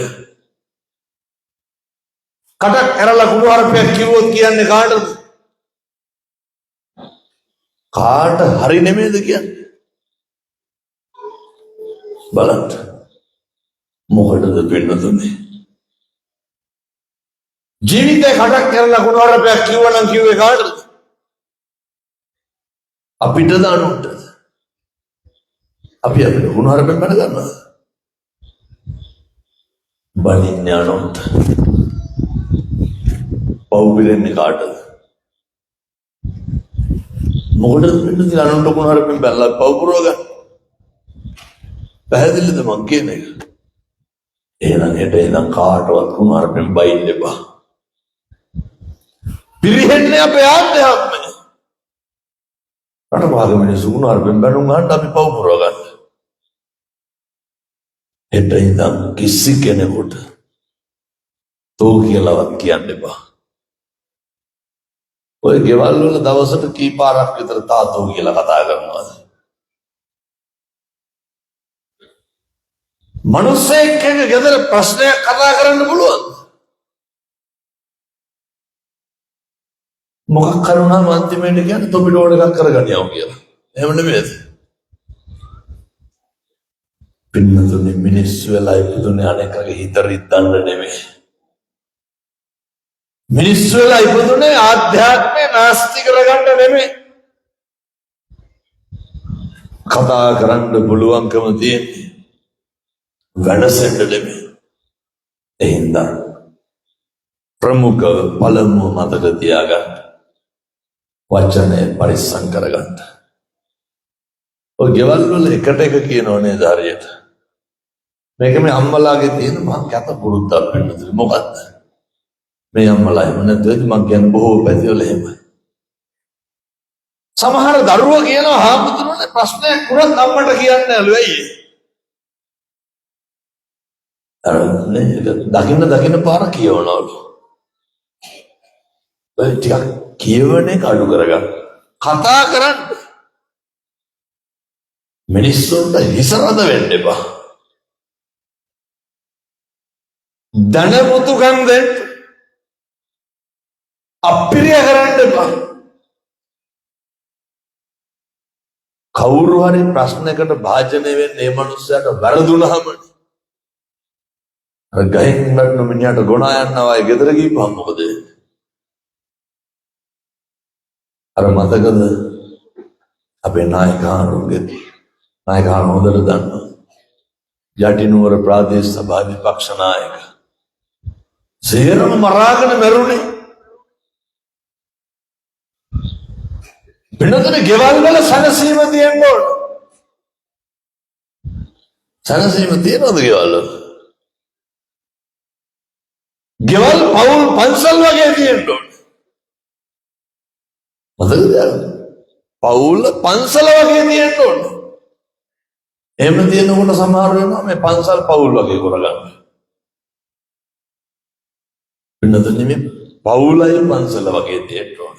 කටක් ඇරලා කුණුහරුපයක් කිව්වොත් කියන්නේ කාටද? කාට හරි නෙමෙයිද කියන්නේ? බලන්න. මොකටද පින්නතුනේ? ජීවිතේ කටක් ඇරලා කුණුහරුපයක් කිව්වනම් කිව්වේ කාටද? අපිටද අනුන්ටද? අපි අපිට කුණුහරුපෙන් බැන ගන්නවා. බනින්නේ අනුන්ට. පව් පිරෙන්නේ කාටද? මොකටද පින්නතුනේ අනුන්ට කුණුහරුපෙන් බැලලා පව් පුරව ගන්න? පැහැදිලිද මං කියන එක? එහෙනම් හෙට ඉඳන් කාටවත් කුණුහරුපෙන් බයින්න එපා. පිරිහෙන්නේ අපේ ආත්මය. රට භාග මිනිස්සු කුණුහරුපෙන් බැනුම් ගන්න අපි පව් පුරව ගන්න. හෙට ඉඳන් කිසි කෙනෙකුට තෝ කියලාවත් කියන්න එපා. ඔය ගෙවල් වල දවසට කී පාරක් විතර තාතෝ කියලා කතා කරනවාද? මනුස්සයෙක් එක්ක ගෙදර ප්‍රශ්නයක් කතා කරන්න පුළුවන්ද? මොකක් කරුණාම අන්තිමේට කියන්නේ තොපිට ඕන එකක් කරගනියව කියලා. එහෙම නෙමෙයිද? පින්නතුනේ මිනිස්සු වෙලා ඉපදුනේ අනේකගේ හිත රිද්දන්න නෙමෙයි. මිනිස්සු වෙලා ඉපදුනේ ආධ්‍යාත්මය නාස්ති කරගන්න නෙමෙයි. කතා කරන්න පුළුවන්කම තියෙන්නේ වැඩසෙන්න නෙමෙයි. එහෙනම් ප්‍රමුඛ පළමුව මතක තියාගන්න. වචනේ පරිස්සම් කරගන්න. ඔය ගෙවල් වල එකට එක කියනෝ නේද හරියට? මේක මේ අම්මලාගේ තියෙන මං කැත පුරුද්දක් වෙන්නද මොකද්ද? මේ අම්මලා එහෙම නැද්ද මං කියන්නේ බොහෝ පැතිවල එහෙමයි. සමහර දරුවෝ කියනවා හාමුදුරනේ ප්‍රශ්නයක් වුණත් අම්මට කියන්නේ නැලු ඇයි? අර දකින්න පාර කියවනවලු. ඔය ටිකක් කියවන එක අඩු කරගන්න. කතා කරන්න. මිනිස්සුන්ට හිස රඳ වෙන්න එපා. ධනමුතුකම් දෙන්න. අප්‍රිය කරන්න එපා. කවුරු හරි ප්‍රශ්නයකට භාජනය වෙන්නේ මේ මනුස්සයාට වැරදුනහම අර ගහින් වැටෙන මිනිහට ගොනා යනවා ඒ ගෙදර ගිහපුවම මොකද වෙන්නේ? අර මතකද අපේ නායකහරුන්ගේ නායකහරු හොඳට දන්නවා. යටිනුවර ප්‍රාදේශ සභා විපක්ෂ නායක සේරම මරාගෙන මැරුණේ. වෙනතන ගෙවල් වල සනසීම තියෙන්න ඕන. සනසීම තියෙනවද ගෙවල් වල? ගෙවල් පවුල් පන්සල් වගේ තියෙන්න ඕන. මතකද? පවුල් පන්සල වගේ තියෙන්න ඕන. එහෙම තියෙනකොට සමහර වෙනවා මේ පන්සල් පවුල් වගේ කරගන්න. වෙනතන මේ පවුලයි පන්සල වගේ තියෙන්න ඕන.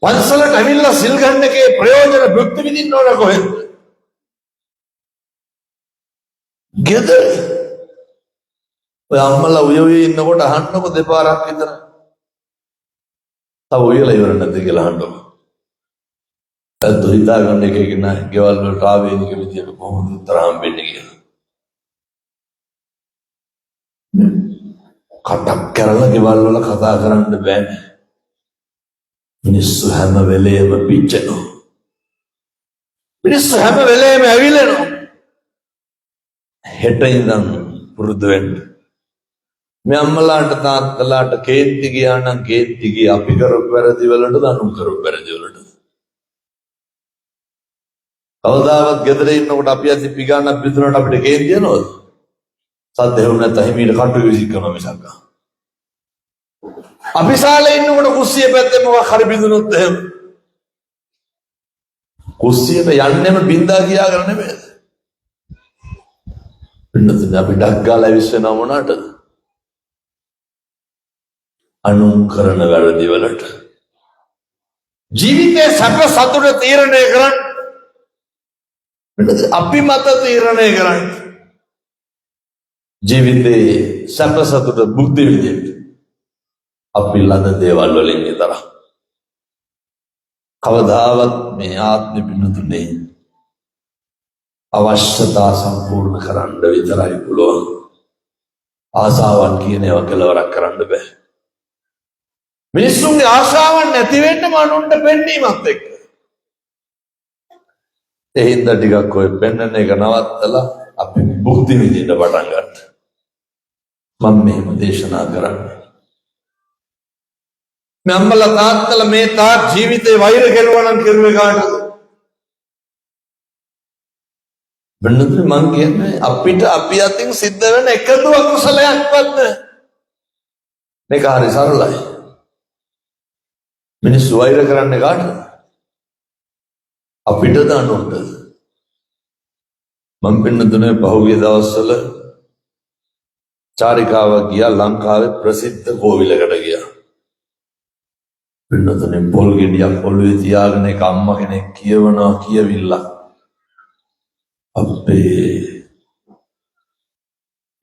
පන්සලට ඇවිල්ලා සිල් ගන්න එකේ ප්‍රයෝජන භුක්ති විඳින්න ඕන කොහෙද? ගෙදර. ඔය අම්මලා උයෝයේ ඉන්නකොට අහන්නකො දෙපාරක් විතර. තව උයලා ඉවර නැද්ද කියලා අහන්නකො. අද හිතා ගන්න එකේ නෑ ගෙවල් වලට ආවේනික විදියට කොහොමද උත්තර හම්බෙන්නේ කියලා. කටක් කරලා ගෙවල් වල කතා කරන්න බෑනේ. මිනිස්සු හැම වෙලේම පිච්චෙනවා. මිනිස්සු හැම වෙලේම ඇවිලෙනවා. හෙට ඉඳන් පුරුදු වෙන්න. මේ අම්මලාට තාත්තලාට කේන්ති ගියා නම් කේන්ති ගියා අපි කරපු වැරදි වලටද අනුන් කරපු වැරදි වලටද? කවදාවත් ගෙදර ඉන්නකොට අපි අද පිගානක් බිඳුනට අපිට කේන්ති යනවද? සද්ද හේවුන නැත්නම් හිමීට කටු විසික් කරනවා මිසක්. අපි ශාලේ ඉන්නකොට කුස්සිය පැත්තේ මොකක් හරි බිඳුනොත් එහෙම කුස්සියට යන්නෙම බින්දා කියාගෙන නෙමෙයිද? පින්නතුන් අපි ඩක් ගාලා විශ්වෙනව මොනටද? අනුන් කරන වැරදි වලට. ජීවිතේ සැප සතුට තීරණය කරන්න අපි මත තීරණය කරන්න. ජීවිතේ සැප සතුට බුද්ධි විදියට අපි ලද දේවල් වලින් විතර කවදාවත් මේ ආත්මෙ පිණුතුනේ අවශ්‍යතා සම්පූර්ණ කරන්න විතරයි පුළුවන්. ආසාවන් කියන ඒවා කෙලවරක් කරන්න බෑ. මිනිස්සුන්ගේ ආශාවන් නැති වෙන්න මනුන්ට පෙන්වීමත් එක්ක. ඒ හින්දා ටිකක් ඔය පෙන්වන එක නවත්තලා අපි භුක්ති විඳින්න පටන් ගන්න. මම මෙහෙම දේශනා කරන්නේ. මේ අම්මලා තාත්තලා මේ තාත් ජීවිතේ වෛර කෙරුවා නම් කෙරුවේ කාටද? බන්නතුනි මං කියන්නේ අපිට අපි අතින් සිද්ධ වෙන එකදු අකුසලයක්වත් නැහැ. මේක හරි සරලයි. මිනිස්සු වෛර කරන්නේ කාටද? අපිටද අනුන්ටද? මම බන්නතුනේ පහුගිය දවස්වල චාරිකාවක් ගියා ලංකාවේ ප්‍රසිද්ධ කෝවිලකට ගියා. බන්නතුනේ පොල් ගෙඩියක් පොළවේ තියාගෙන එක අම්මා කෙනෙක් කියවනවා කියවිලා අපේ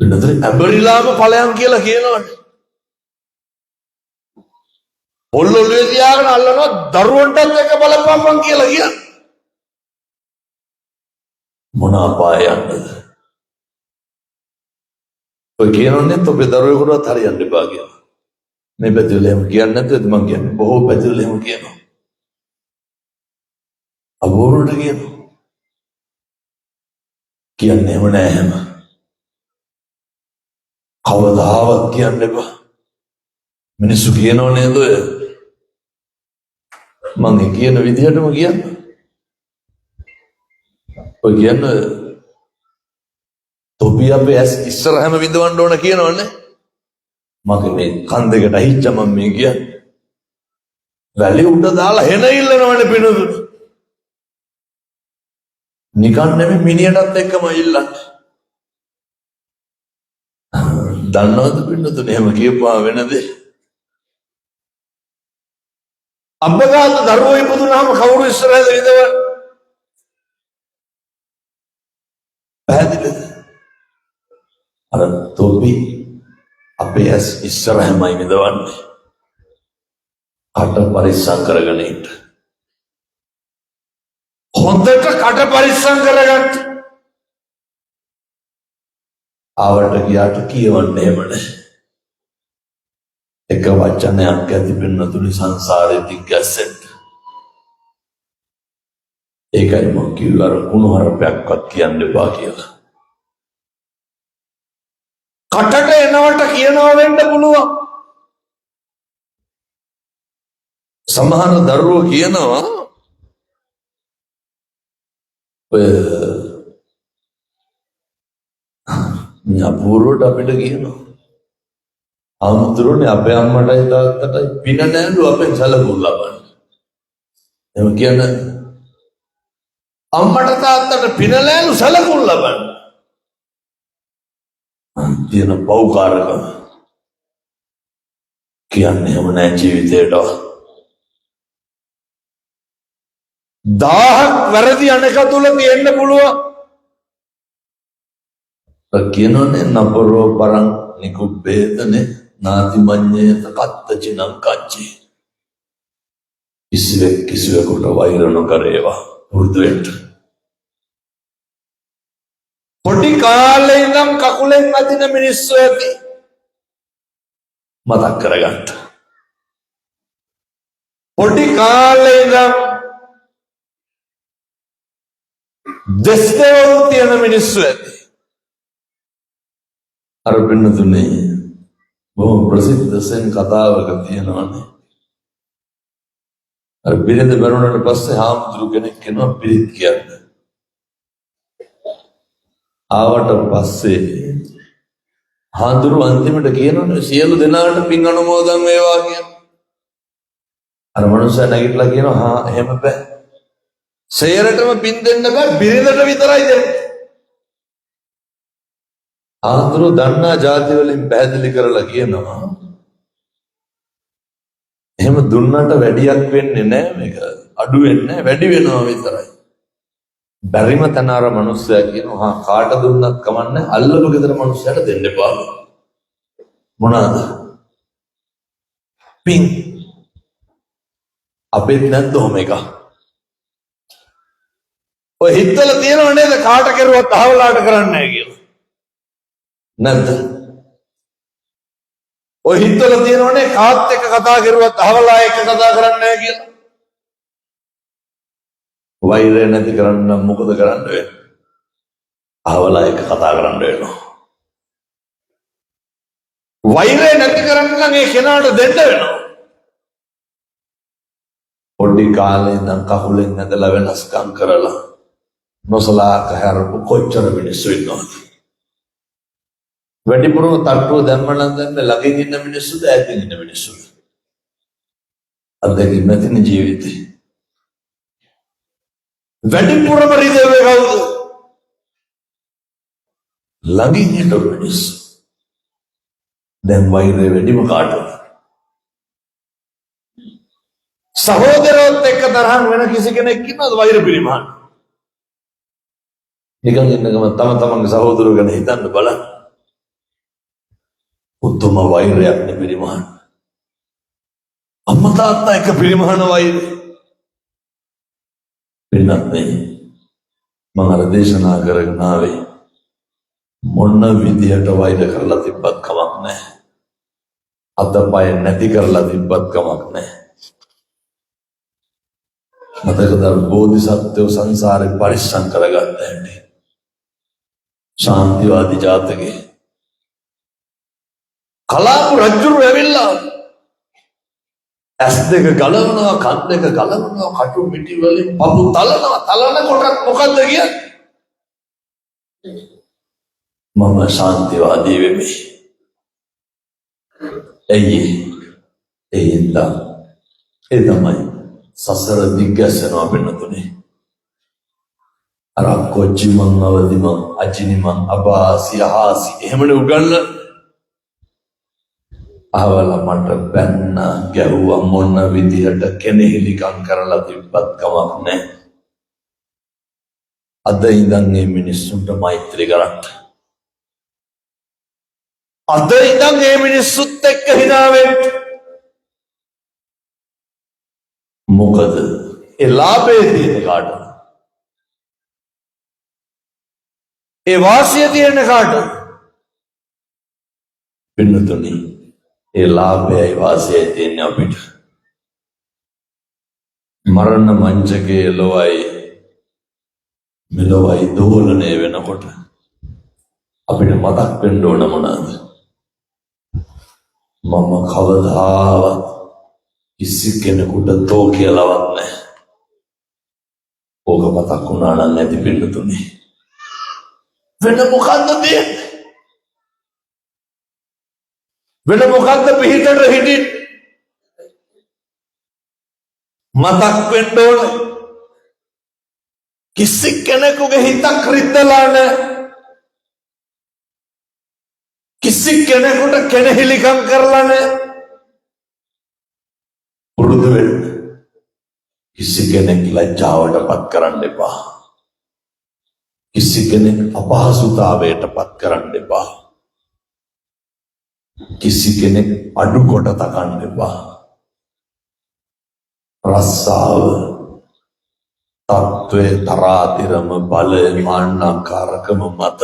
බන්නතුනේ ඇඹරිලාම ඵලයන් කියලා කියනවනේ. පොල් ඔළුවේ තියාගෙන අල්ලනවා දරුවන්ටත් එක බලපං කියලා කියන්නේ. මොන අපායයන්ද? ඔය කියනෝනේ ඔබේ දරුවෙකුටවත් හරියන්න එපා කියලා. මේ පැතිවල එහෙම කියන්නේ නැද්ද? මං කියන්නේ බොහෝ පැතිවල එහෙම කියනවා. අබෝරුවට කියනවා. කියන්නේ එහෙම නෑ එහෙම. කවදාවත් කියන්න එපා. මිනිස්සු කියනෝ නේද ඔය? මං කියන විදිහටම කියන්න. ඔය කියන්නේ තොපි අපේ ඇස් ඉස්සරහම විඳවන්න ඕන කියනවනේ. මගේ මේ කන් දෙකට අහිච්ච මම මේ කියන්නේ. වැලි උඩ දාලා හෙන ඉල්ලනවනේ පිනුදුන. නිකන් නෙමෙයි මිනිහටත් එක්කම ඉල්ලන්නේ. දන්නවද පිනුදුන එහෙම කියපුවා වෙනද? අබ්බගාත දරුවෝ ඉපදුනාම කවුරු ඉස්සරහද විඳවන්නේ? පැහැදිලිද? අර තොපි අපේ ඇස් ඉස්සරහමයි විඳවන්නේ. කට පරිස්සම් කරගෙන ඉන්න. හොඳට කට පරිස්සම් කරගන්න. ආවට ගියාට කියවන්න එහෙම නැහැ. එක වචනයක් ඇති පින්නතුනි සංසාරේ දිග්ගැස්සෙන්න. ඒකයි මම කිව්වා අර කුණුහරුපයක්වත් කියන්න එපා කියලා. කටට එනවට කියනවා වෙන්න පුළුවන්. සමහර දරුවෝ කියනවා ඔය අපූර්වට අපිට කියනවා ආමුදුරනේ අපේ අම්මටයි තාත්තටයි පින නෑලු අපෙන් සැලකුම් ලබන්න. එහෙම කියන්නේ අම්මට තාත්තට පින නෑලු සැලකුම් ලබන්න. තියෙන පෞකාරකම කියන්නේ එහෙම නෑ ජීවිතේට. 1000ක් වැරදි අනක තුල තියෙන්න පුළුවන්. කියනෝනේ නපරෝ පරං නිකුබ්බේතනේ නාති මඤ්ඤේත කත්තචිනං කච්චි. කිසිවෙක් කිසිවෙකුට වෛර නොකරේවා පුරුදු වෙන්න. පොඩි කාලේ ඉඳන් කකුලෙන් අදින මිනිස්සු ඇති. මතක් කරගන්න. පොඩි කාලේ ඉඳන් දෙස්තෙවල් තියෙන මිනිස්සු ඇති. අර පින්නතුනේ බොහොම ප්‍රසිද්ධ සෙන් කතාවක තියෙනවානේ. අර බිරිඳ මරුණාට පස්සේ හාමුදුරු කෙනෙක් කෙනා පිරිත් කියන්නේ. ආවට පස්සේ හාමුදුරු අන්තිමට කියනවනේ සියලු දෙනාට පින් අනුමෝදන් වේවා කියන. අර මනුස්සයා නැගිටලා කියනවා හා එහෙම බෑ. සේරටම පින් දෙන්න බෑ බිරිඳට විතරයි දෙන්න. හාමුදුරු දන්නා ಜಾති වලින් පැහැදිලි කරලා කියනවා එහෙම දුන්නට වැඩියක් වෙන්නේ නැහැ මේක. අඩු වෙන්නේ නැහැ, වැඩි වෙනවා විතරයි. බැරිම තැන අර මිනිස්සයා කියනවා කාට දුන්නත් කමන්නේ අල්ලපු ගෙදර මිනිස්සයාට දෙන්න එපා. මොනවාද? පින්. අපෙත් නැද්ද ඔහොම එක? ඔය හිතවල තියෙනව නේද කාට කෙරුවත් අහවලාට කරන්නේ නැහැ කියලා. නැද්ද? ඔය හිතවල තියෙනවනේ කාත් එක්ක කතා කරුවත් අහවලා එක්ක කතා කරන්නේ නැහැ කියලා. වෛරය නැති කරන්න මොකද කරන්න වෙන්නේ? අහවලා එක්ක කතා කරන්න වෙනවා. වෛරය නැති කරන්න නම් ඒ කෙනාට දෙන්න වෙනවා. පොඩි කාලේ ඉඳන් කකුලෙන් නැදලා වෙනස්කම් කරලා නොසලාක හැරපු කොච්චර මිනිස්සු ඉන්නවද? වැඩිපුරම තට්ටුව දැම්මනම් දැන් ළඟින් ඉන්න මිනිස්සුද ඈතින් ඉන්න මිනිස්සුද? අත්දැකීම් නැතින ජීවිතේ. වැඩිපුරම රිදෙන්නේ කවුද? ළඟින් ඉන්න මිනිස්සු. දැන් වෛරය වැඩිම කාටද? සහෝදරයොත් එක්ක තරහන් වෙන කිසි කෙනෙක් ඉන්නවද වෛර පිරිමහන්? නිකන් ඉන්නකම තම තමන්ගේ සහෝදරයෝ ගැන හිතන්න බලන්න. උතුම වෛරයක් නේ පිරිමහන්. අම්මා තාත්තා එක්ක පිරිමහන වෛරය. පින්නත් නේ. මම අර දේශනා කරගෙන ආවේ මොන විදියට වෛර කරලා තිබ්බත් කමක් නැහැ. අතපය නැති කරලා තිබ්බත් කමක් නැහැ. මතකද බෝධිසත්වෝ සංසාරේ පරිස්සම් කරගත්ත හැටි. ශාන්තිවාදී ජාතකේ කලාප රජුරු ඇවිල්ලා ඇස් දෙක ගලවනවා, කන් දෙක ගලවනවා, කටු මිටි වලින් පපු තලනවා. තලනකොට මොකද්ද කියන්නේ? මම ශාන්තිවාදී වෙමි. ඒ තමයි සසර දිග්ගැසෙනවා වෙනතුනේ. අර කොච්චි මං අවදි මං අජිනි මං අබාසි අහාසි එහෙමනේ උගන්ලා අහවලා මට බැන්න ගැහුවා මොන විදිහට කෙනෙහිලිකම් කරලා තිබ්බත් කමක් නැහැ. අද ඉඳන් මේ මිනිස්සුන්ට මෛත්‍රී කරන්න. අද ඉඳන් මේ මිනිස්සුත් එක්ක hina වෙන්න. මොකද ඒ ලාභයේ තියෙන කාටද? ඒ වාසිය තියෙන කාටද? පින්නතුනි ඒ ලාභයයි වාසියයි තියෙන්නේ අපිට. මරණ මංචකයේ ලොවයි මෙලොවයි දෝලණය වෙනකොට අපිට මතක් වෙන්න ඕන මොනවාද? මම කවදාවත් කිසි කෙනෙකුට තෝ කියලාවත් නැහැ. ඕක මතක් වුණා නම් නැති පින්නතුනි. වෙන මොකද්ද තියෙන්නේ? වෙන මොකද්ද පිහිටට හිටින්? මතක් වෙන්න ඕනේ. කිසි කෙනෙකුගේ හිතක් රිද්දලා නැහැ. කිසි කෙනෙකුට කෙනෙහිලිකම් කරලා නැහැ. පුරුදු වෙන්න. කිසි කෙනෙක් ලැජ්ජාවටපත් කරන්න එපා. කිසි කෙනෙක් අපහසුතාවයටපත් කරන්න එපා. කිසි කෙනෙක් අඩු කොට තකන්න එපා. රස්සාව තත්ත්වයේ තරාතිරම බලය මාන්නකාරකම මත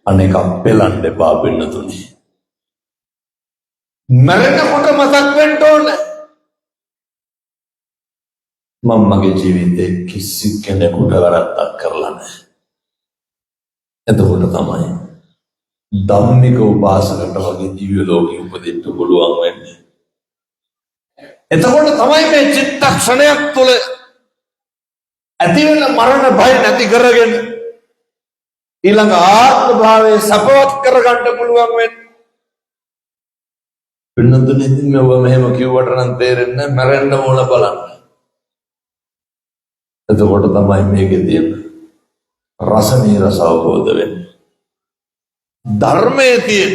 අනේක පෙලන්න එපා පින්නතුනි. මරණකොට මතක් වෙන්න ඕනේ. මම මගේ ජීවිතේ කිසි කෙනෙකුට වැරද්දක් කරලා නැහැ. එතකොට තමයි ධම්මික උපාසකට වගේ දිව්‍ය ලෝකෙ උපදින්න පුළුවන් වෙන්නේ. එතකොට තමයි මේ චිත්තක්ෂණයක් තුළ ඇති වෙන මරණ බය නැති කරගෙන ඊළඟ ආත්ම භාවයේ සපවත් කරගන්න පුළුවන් වෙන්නේ. පින්නතුනි ඉතින් මෙව මෙහෙම කිව්වට නම් තේරෙන්නේ මැරෙන්න ඕන බලන්න. එතකොට තමයි මේකේ තියෙන රස නීරස අවබෝධ වෙන්නේ. ධර්මයේ තියෙන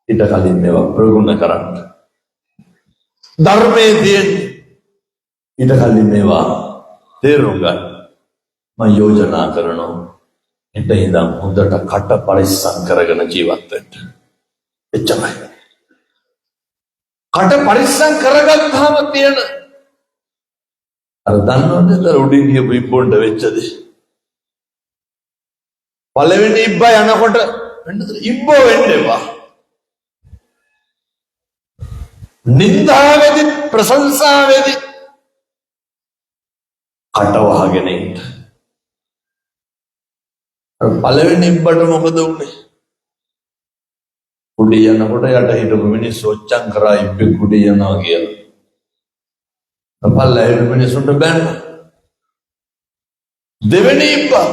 ඊට කලින් මේවා ප්‍රගුණ කරන්න. ධර්මයේ තියෙන ඊට කලින් මේවා තේරුම් ගන්න මම යෝජනා කරනවා එතන ඉඳන් හොඳට කට පරිස්සම් කරගෙන ජීවත් වෙන්න. එච්චරයි. කට පරිස්සම් කරගත්තාම තියෙන අර දන්නවද උඩින් ගියපු ඉබ්බොන්ට වෙච්චද? පළවෙනි ඉබ්බා යනකොට ඉබ්බෝ වෙන්න එපා. නින්දාවේදී ප්‍රශංසාවේදී කට වහගෙන ඉන්න. පළවෙනි ඉබ්බට මොකද උනේ? කුඩි යනකොට යට හිටපු මිනිස්සු ඔච්චම් කරා ඉබ්බේ කුඩි යනවා කියලා. පල්ලා හිටපු මිනිස්සුන්ට බැන්න. දෙවෙනි ඉබ්බා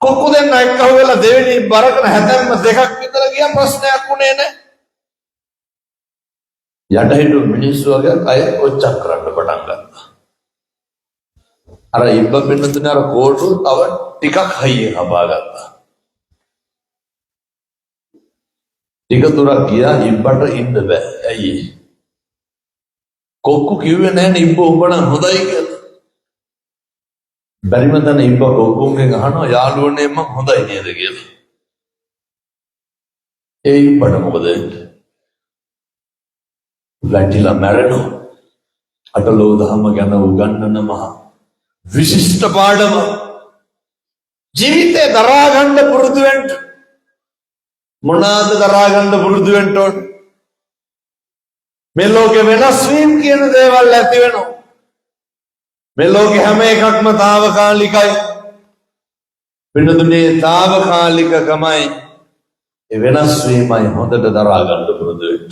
කොක්කු දෙන්න එක්කව වෙලා දෙවෙනි බරකන හැතැම්ම දෙකක් විතර ගියා ප්‍රශ්නයක් උනේ නැහැ. යට හිටපු මිනිස්සු වගේ අය ඔච්චම් කරන්න පටන් ගත්තා. අර ඉබ්බ පින්නතුනේ අර කෝටු තව ටිකක් හයියෙන් හබා ගත්තා. ටික දුරක් ගියා ඉබ්බට ඉන්න බෑ. ඇයි? කොක්කු කිව්වේ නෑනේ ඉබ්බ උඹ නම් හොඳයි කියලා. බැරිම තැන ඉබ්බ කොක්කුන්ගෙන් අහනවා යාළුවනේ මම හොඳයි නේද කියලා. ඒ ඉබ්බට මොකද වෙන්නේ? වැටිලා මැරෙනවා. අටලෝ දහම ගැන උගන්වන මහා විශිෂ්ට පාඩම ජීවිතේ දරා ගන්න පුරුදු වෙන්න. මොනවාද දරා ගන්න පුරුදු වෙන්න ඕන? මේ ලෝකේ වෙනස් වීම කියන දේවල් ඇති වෙනවා. මේ ලෝකේ හැම එකක්ම తాවකාලිකයි. වෙනදුනේ తాවකාලිකකමයි ඒ වෙනස් වීමයි හොඳට දරා ගන්න පුරුදු වෙන්න.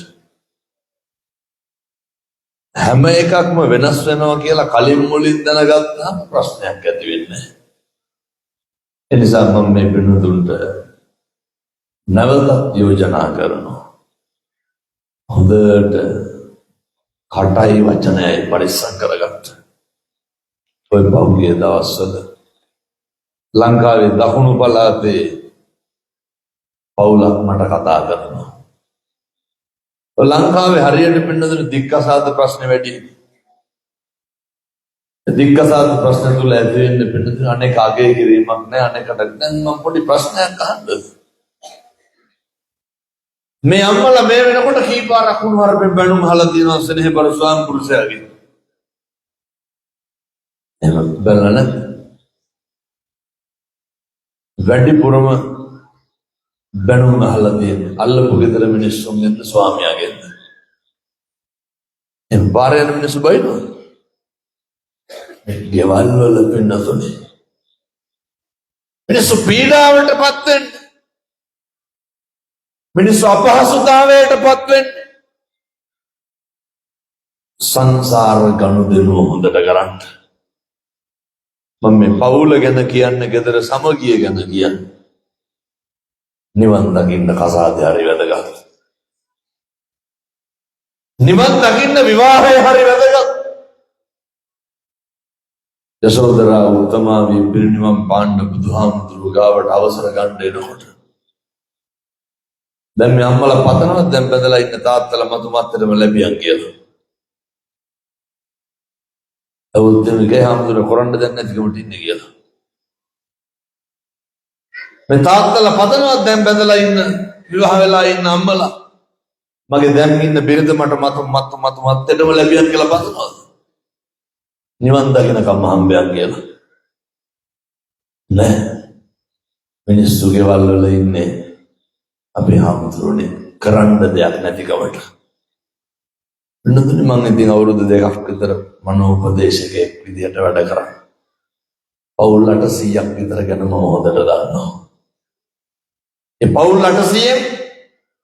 හැම එකක්ම වෙනස් වෙනවා කියලා කලින් මුලින් දැනගත්තාම ප්‍රශ්නයක් ඇති වෙන්නේ නැහැ. ඒ නිසා මම මේ වෙනදුන්ට නැවත යෝජනා කරනවා. හොඳට කටයි වචනයයි පරිස්සම් කරගන්න. ඔය පහුගිය දවස්වල ලංකාවේ දකුණු පළාතේ පවුලක් මට කතා කරනවා. ලංකාවේ හරියට පින්නදුන දික්කසාද ප්‍රශ්න වැඩි. දික්කසාද ප්‍රශ්න තුල ඇති වෙන්නේ පින්නදුන අනේක අගය කිරීමක් නෑ අනේකට දැන් මම පොඩි ප්‍රශ්නයක් අහන්නද? මේ අම්මලා මේ වෙනකොට කීපාරක් වුණ වරපෙන් බැනුම් අහලා තියෙනවා සෙනෙහබර ස්වාමි පුරුෂයාගේ. එහෙම බලන්න වැඩිපුරම බැනුම් අහලා තියෙන්නේ අල්ලපු ගෙදර මිනිස්සුන්ගෙන් ස්වාමියාගෙන්. එම් පාරේ මිනිස්සු බයිනවා. ගෙවල් වල පින්නතුනේ මිනිස්සු පීඩාවටපත් වෙන්නේ. මිනිස්සු අපහසුතාවයටපත් වෙන්නේ. සංසාර ගනුදෙනුව හොඳට කරන්න. මම මේ පවුල ගැන කියන්නේ ගෙදර සමගිය ගැන කියන්නේ. නිවන් දකින්න කසාදේ හරි වැදගත්. නිවන් දකින්න විවාහය හරි වැදගත්. යශෝදරා උත්තමාවී පිරිනිවන් පාන්න බුදුහාමුදුරුවෝ ගාවට අවසර ගන්න එනකොට දැන් මේ අම්මලා පතනවා දැන් බඳලා ඉන්න තාත්තලා මතු මත්තටම ලැබියන් කියලා. අවුද්දෙන්නේ හාමුදුරුවෝ කරන්න දැන් නැතිකමට ඉන්නේ කියලා. මේ තාත්තලා පතනවා දැන් බඳලා ඉන්න විවාහ වෙලා ඉන්න අම්මලා මගේ දැන් ඉන්න බිරිඳ මට මත්තටම ලැබියන් කියලා පතනවා. නිවන් දකින්නකම් හම්බයක් කියලා. නෑ. මිනිස්සු ගෙවල් වල ඉන්නේ අපේ හාමුදුරුවනේ කරන්න දෙයක් නැතිකමට. වෙනදුනේ මම ඉතින් අවුරුදු 2ක් විතර මනෝපදේශකයෙක් විදියට වැඩ කරා. පවුල් 800ක් විතර ගැන මම හොඳට දන්නවා. ඒ පවුල් 800න්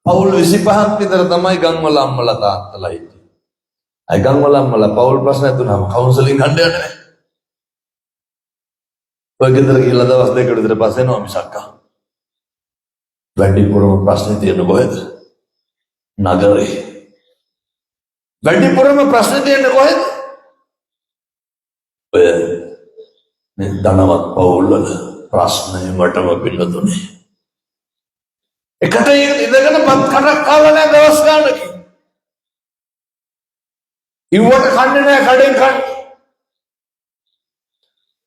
පවුල් 25ක් විතර තමයි ගම්වල අම්මලා තාත්තලා ඉන්නේ. අය ගම්වල අම්මලා පවුල් ප්‍රශ්න ඇතුණාම කවුන්සලින් ගන්න යන්නේ නැහැ. ඔය ගෙදර ගිහලා දවස් දෙකකට විතර පස්සේ එනවා මිසක්කා. වැඩිපුරම ප්‍රශ්නේ තියෙන කොහෙද? නගරේ. වැඩිපුරම ප්‍රශ්නේ තියෙන කොහෙද? ඔය මේ ධනවත් පවුල් වල ප්‍රශ්නේ මටම පිළිතුනේ. එකට ඉඳගෙන පත් කටක් කාලා නැහැ දවස් ගානකින්. ඉව්වට කන්නේ නැහැ කඩෙන් කන්න.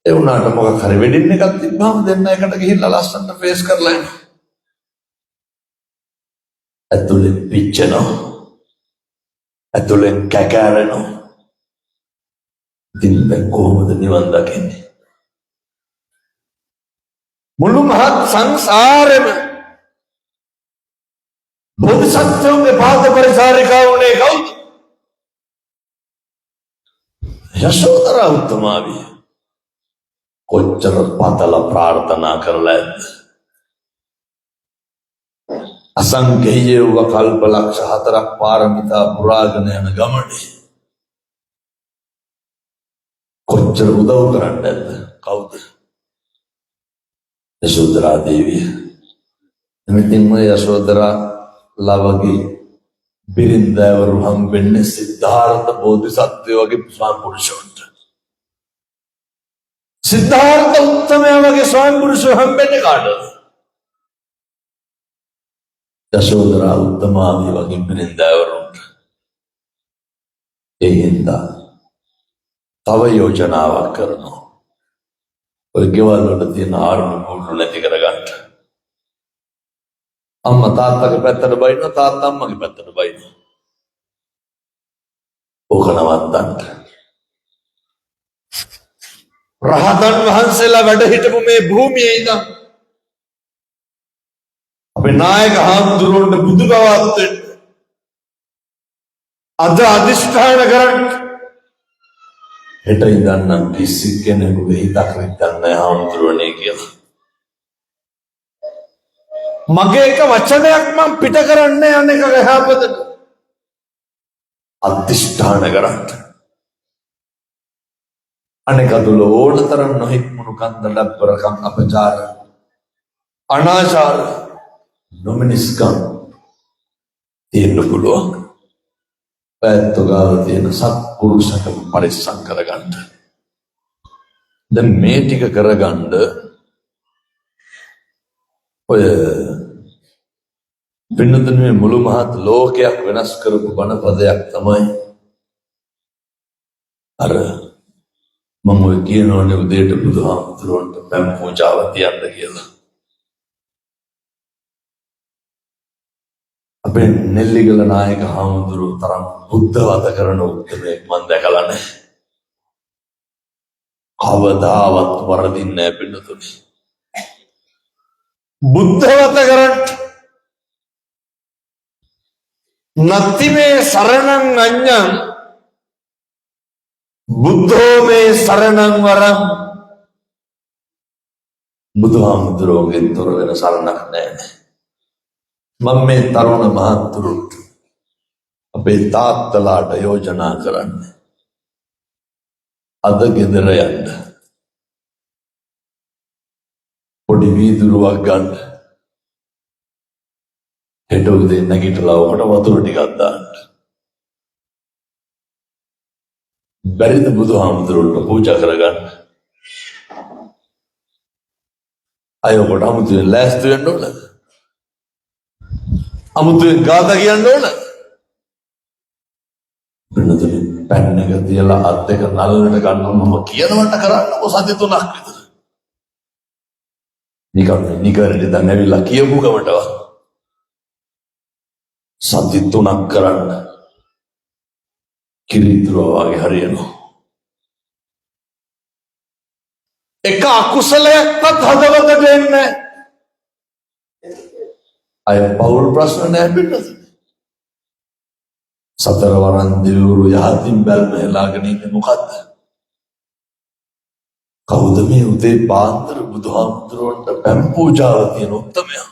ඒ වුණාට මොකක් හරි වෙඩින් එකක් තිබ්බම දෙන්න එකට ගිහිල්ලා ලස්සනට ෆේස් කරලා එනවා. ඇතුලෙන් පිච්චෙනවා. ඇතුලෙන් කැකෑරෙනවා. ඉතින් දැන් කොහොමද නිවන් දකින්නේ? මුළු මහත් සංසාරෙම බෝධිසත්වයන්ගේ පාද පරිසාරිකා වුණේ කවුද? යශෝදරා උත්තමාවිය. කොච්චර පතල ප්‍රාර්ථනා කරලා ඇද්ද? අසංඛේය වූ කල්ප ලක්ෂ 4ක් පාරමිතා පුරාගෙන යන ගමනේ කොච්චර උදව් කරන්නද? කවුද? යශෝදරා දේවිය. එමෙතින් මේ යශෝදරා ලවගේ බිරින්දෑවරු හම්බෙන්නේ සිද්ධාර්ථ බෝධිසත්වය වගේ ස්වාමි පුරුෂයන්ට. සිද්ධාර්ථ උත්තමයා වගේ ස්වාමි පුරුෂයෝ හම්බෙන්නේ කාටද? යශෝදරා උත්තමාවිය වගේ බිරින්දෑවරුන්ට. ඒ හින්දා තව යෝජනාවක් කරනවා. ඔය ගෙවල් වල තියෙන ආරණ්‍ය කෝටු නැති කරගන්න. අම්මා තාත්තගේ පැත්තට බයිනවා, තාත්තා අම්මගේ පැත්තට බයිනවා. ඕක නවත්තන්න. රහතන් වහන්සේලා වැඩ හිටපු මේ භූමියේ ඉඳන් අපේ නායක හාමුදුරුවන්ට බුදු බවත් වෙන්න අද අධිෂ්ඨාන කරන්න. හෙට ඉඳන් නම් කිසි කෙනෙකුගේ හිතක් හිතන්නේ හාමුදුරුවනේ කියලා. මගේ එක වචනයක් මම පිට කරන්නේ අනේක ගහපදට අධිෂ්ඨාන කරන්න. අනේක දුල ඕනතරම් නොහික්මුණු කන්ද ලැබ්බරකම් අපචාර අනාචාර නොමිනිස්කම් තියෙන්න පුළුවන්. පැත්තගාව තියෙන සත්පුරුෂකම පරිස්සම් කරගන්න. දැන් මේ ටික කරගන්න ඔය පින්නතුනේ මුළු මහත් ලෝකයක් වෙනස් කරපු බණපදයක් තමයි අර මම ඔය කියනෝනේ උදේට බුදුහාමුදුරුවන්ට පැම් පූජාව තියන්න කියලා. අපේ නෙල්ලිගල නායක හාමුදුරුවෝ තරම් බුද්ධවත කරන උත්තරයක් මම දැකලා නැහැ. කවදාවත් වරදින්නේ නැහැ පින්නතුනේ. බුද්ධවත කරන්න නත්ති මේ සරණං අඤ්ඤං බුද්ධෝ මේ සරණං වරං. බුදුහාමුදුරුවෝගෙන් තොර වෙන සරණක් නැහැ. මම මේ තරුණ මහත්තුරුන්ට අපේ තාත්තලාට යෝජනා කරන්නේ අද ගෙදර යන්න පොඩි වීදුරුවක් ගන්න. හෙට උදේ නැගිටලා ඔකට වතුර ටිකක් දාන්න. බැරිද බුදුහාමුදුරුවන්ට පූජා කරගන්න? අය ඔකට අමුතුවෙන් ලෑස්ති වෙන්න ඕනද? අමුතුවෙන් ගාථා කියන්න ඕන? වෙනතුනේ පැන් එක තියලා අත් දෙක නල්ලට ගන්නවා මම කියනවට කරන්නකො සති 3ක් විතර. නිකන් දැන් ඇවිල්ලා කියපු ගමටව සති 3ක් කරන්න කිරිතුරා වගේ හරියනවා. එක අකුසලයක්වත් හදවතට එන්නේ නැහැ. අය පෞල් ප්‍රශ්න නැහැ පින්නද? සතර වරන් දිවුරු යහතින් බැල්ම හෙලාගෙන ඉන්නේ මොකද්ද? කවුද මේ උදේ පාන්දර බුදුහාමුදුරුවන්ට පැම් පූජාව තියෙන උත්තමයා?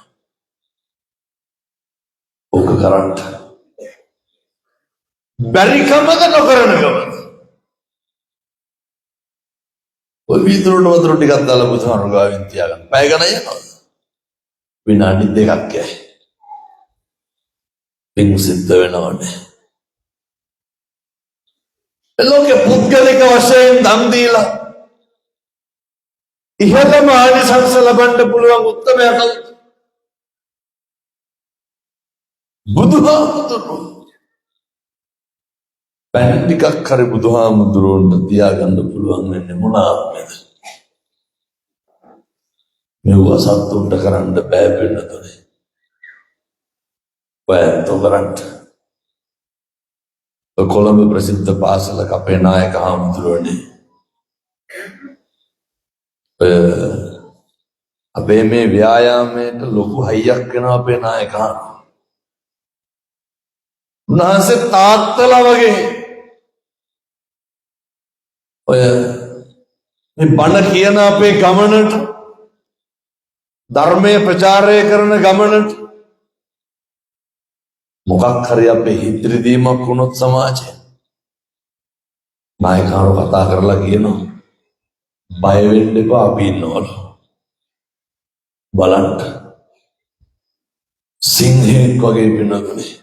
ඕක කරන්න බැරි කමද නොකරන කමද? ඔය වීදුරුට වතුර ටිකක් දාලා බුදුහාමුදුරුවෝ ගාවින් තියාගන්න. පැය ගණන් යනවා. විනාඩි 2ක් යයි. පින් සිද්ධ වෙනවනේ. ලෝකේ පුද්ගලික වශයෙන් දන් දීලා ඉහළම ආනිසංස ලබන්න පුළුවන් උත්තමයා කවුද? බුදුහාමුදුරුවෝ. පැන් ටිකක් හරි බුදුහාමුදුරුවන්ට තියාගන්න පුළුවන් වෙන්නේ මොන ආත්මෙද? මෙව සත්තුන්ට කරන්න බෑ පින්නතුනේ. ඔයත් කරන්න. කොළඹ ප්‍රසිද්ධ පාසලක අපේ නායක හාමුදුරුවනේ අපේ මේ ව්‍යායාමයට ලොකු හයියක් වෙනවා අපේ නායක හාමුදුරුවෝ. උන්වහන්සේ තාත්තලා වගේ ඔය මේ බණ කියන අපේ ගමනට ධර්මයේ ප්‍රචාරය කරන ගමනට මොකක් හරි අපේ හිතරිදීමක් වුණොත් සමාජයේ නායකවරු කතා කරලා කියනවා බය වෙන්න එපා අපි ඉන්නවලු බලන්න සිංහෙක් වගේ වෙනතුනේ.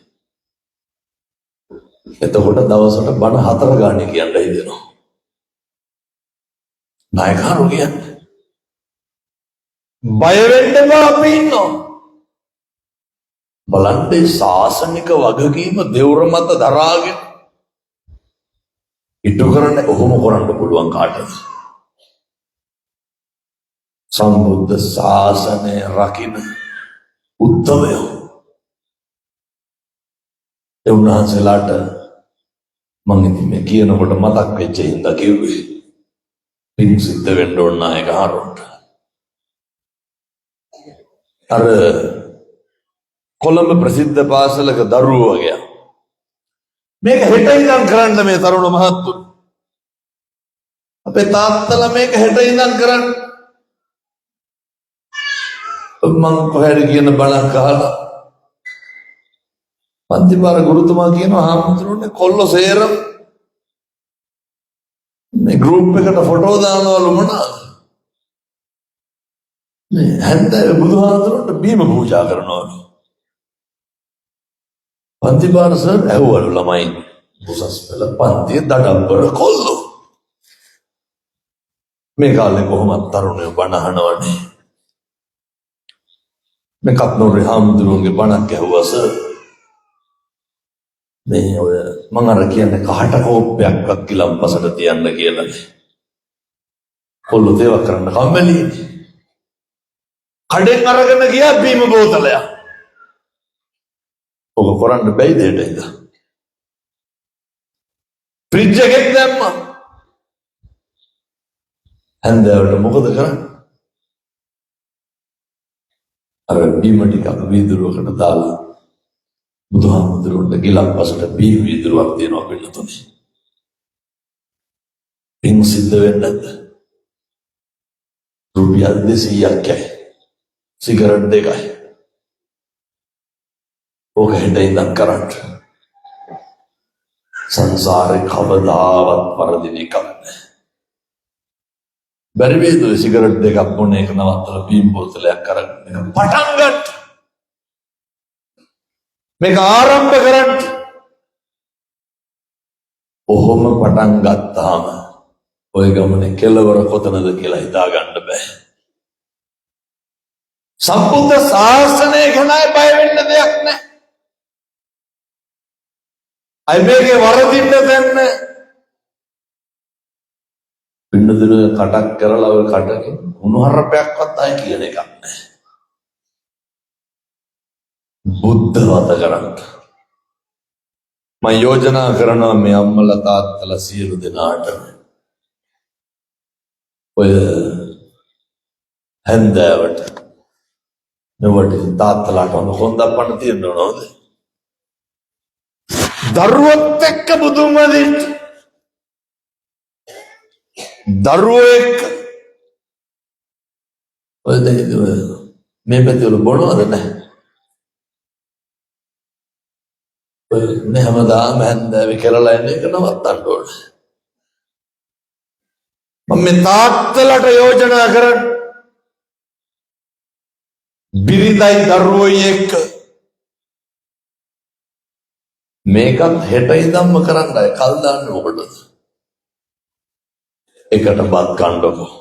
එතකොට දවසට බණ 4 ගානේ කියන්න හිතෙනවා. නායකවරු කියන්නේ බය වෙන්න එපා අපි ඉන්නවා. බලන්න ශාසනික වගකීම දෙවුර මත දරාගෙන ඉටු කරන්න කොහොම කරන්න පුළුවන් කාටද? සම්බුද්ධ ශාසනය රකින්න උත්තමයෝ. ඒ උන්වහන්සේලාට මම ඉතින් මේ කියනකොට මතක් වෙච්ච හින්දා කිව්වේ පින් සිද්ධ වෙන්න ඕන නායක හරුන්ට. අර කොළඹ ප්‍රසිද්ධ පාසලක දරුවෝ වගේ මේක හෙට ඉඳන් කරන්න මේ තරුණ මහත්තුරු. අපේ තාත්තලා මේක හෙට ඉඳන් කරන්න. මං කොහෙද කියන බණක් අහලා පන්තිපාර ගුරුතුමා කියනවා හාමුදුරුවනේ කොල්ලෝ සේරම මේ ගෲප් එකට ෆොටෝ දානවලු මොනවාද? මේ හැන්දෑවේ බුදුහාමුදුරුවන්ට බීම පූජා කරනවලු. පන්තිපාර සර් ඇහුවලු ළමයි උසස් පෙළ පන්තියේ දඩබ්බර කොල්ලෝ. මේ කාලේ කොහොමද තරුණයෝ බණ අහනවනේ. මේ කප්නෝරේ හාමුදුරුවන්ගේ බණක් ඇහුවා සර්. මේ ඔය මං අර කියන්නේ කහට කෝප්පයක්වත් කිලම්පසට තියන්න කියලා. කොල්ලෝ දේව කරන්න කම්මැලි. කඩෙන් අරගෙන ගියා බීම බෝතලයක්. ඔක කරන්න බැයිද හෙට? ෆ්‍රිජ් එකෙන් දැම්මා. හන්දෑවට මොකද කරන්නේ? අර බීම ටික වීදුරුවකට දාලා බුදුහාමුදුරුවන්ට ගිලම්පසට බීම වීදුරුවක් දෙනවා පිළිතුනේ. පින් සිද්ධ වෙන්නේ නැද්ද? රුපියල් 200ක් සිගරට් දෙකයි. ඕක හෙට ඉඳන් කරන්න. සංසාරේ කවදාවත් පරදින එකක් නැහැ. බැරි වේද සිගරට් දෙකක් බොන එක නවත්තලා බීම් බෝතලයක් අරගෙන පටන් ගන්න. මේක ආරම්භ කරන්න. ඔහොම පටන් ගත්තාම ඔය ගමනේ කෙලවර කොතනද කියලා හිතා ගන්න බෑ. සම්බුද්ධ ශාසනය ගැන බය වෙන්න දෙයක් නැහැ. අය මේකේ වරදින්න දෙන්න. පින්නදින කටක් කරලා ඔය කටකින් උණුහරපයක්වත් ආයි කියන එකක් නැහැ. බුද්ධ වත කරන්න. මම යෝජනා කරනවා මේ අම්මලා තාත්තලා සියලු දෙනාට ඔය හන්දෑවට නුවට තාත්තලාට හොඳක් පණ තියෙන්න ඕනද? දරුවොත් එක්ක බුදුන් වදින්න. දරුවෝ එක්ක ඔය මේ පැතිවල බොනවද නැහැ? ඔය හැමදාම හැන්දෑවේ කරලා එන එක නවත්තන්න ඕන. මම මේ තාත්තලාට යෝජනා කරන්නේ බිරිඳයි දරුවෝයි එක්ක මේකත් හෙට ඉඳන්ම කරන්නයි කල් දාන්න ඕකටද? එකට බත් කණ්ඩකෝ.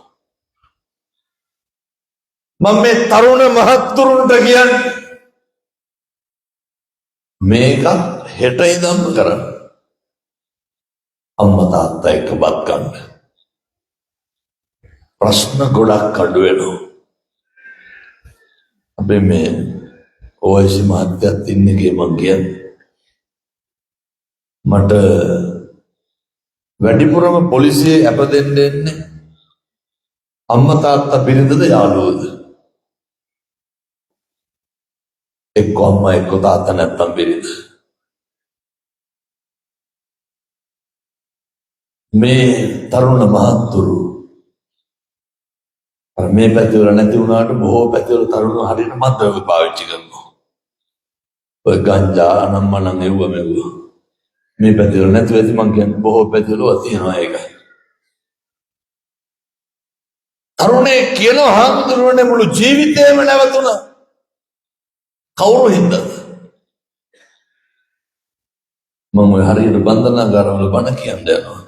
මම මේ තරුණ මහත්තුරුන්ට කියන්නේ මේකත් හෙට ඉඳන්ම කරන්න. අම්මා තාත්තා එක්ක බත් ගන්න. ප්‍රශ්න ගොඩක් අඩු වෙනවා. අපි මේ ඕයිසි මහත්තයත් ඉන්නේ මං කියන්නේ. මට වැඩිපුරම පොලිසියේ අප දෙන්නේ අම්මා තාත්තා බිරිඳද යාළුවෝද? එක්ක අම්මා එක්ක තාත්තා නැත්තම් බිරිඳ. මේ තරුණ මහත්තුරු අර මේ පැතිවල නැති වුණාට බොහෝ පැතිවල තරුණ හරියට මත්ද්‍රව්‍ය පාවිච්චි කරනවා. ඔය ගංජා අනම්මනම් එව්ව මෙව්ව. මේ පැතිවල නැතුව ඇති මං කියන්නේ බොහෝ පැතිවල තියෙනවා ඒක. තරුණේ කියනවා හාමුදුරුවනේ මුළු ජීවිතේම නැවතුණා. කවුරු හින්දාද? මම ඔය හරියට බන්ධනාගාරවල බණ කියන්නේ යනවා.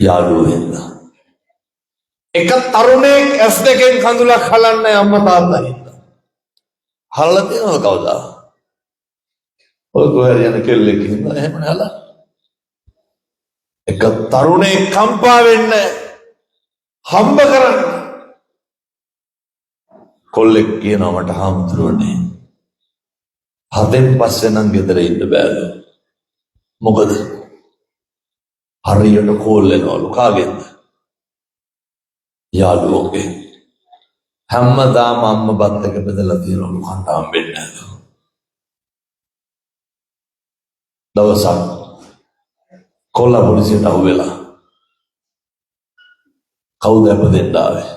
යාළුවෝ හින්දා. එක තරුණෙක් ඇස් දෙකෙන් කඳුලක් හලන්නේ අම්මා තාත්තා හින්දා. හලලා තියෙනවද කවදා? ඔය කොහෙද යන කෙල්ලෙක් හින්දා එහෙම නහලා. එක තරුණෙක් කම්පා වෙන්නේ හම්බ කරන්න. කොල්ලෙක් කියනවා මට හාමුදුරුවනේ 7න් පස්සේ නම් ගෙදර ඉන්න බෑලු. මොකද? හරියට කෝල් වෙනවලු. කාගෙන්ද? යාළුවෝගේ. හැමදාම අම්මා බත් එක බෙදලා තියනවලු කන්න හම්බෙන්නේ නැද්ද? දවසක් කොල්ලා පොලිසියට අහුවෙලා. කවුද අපදෙන්න ආවේ?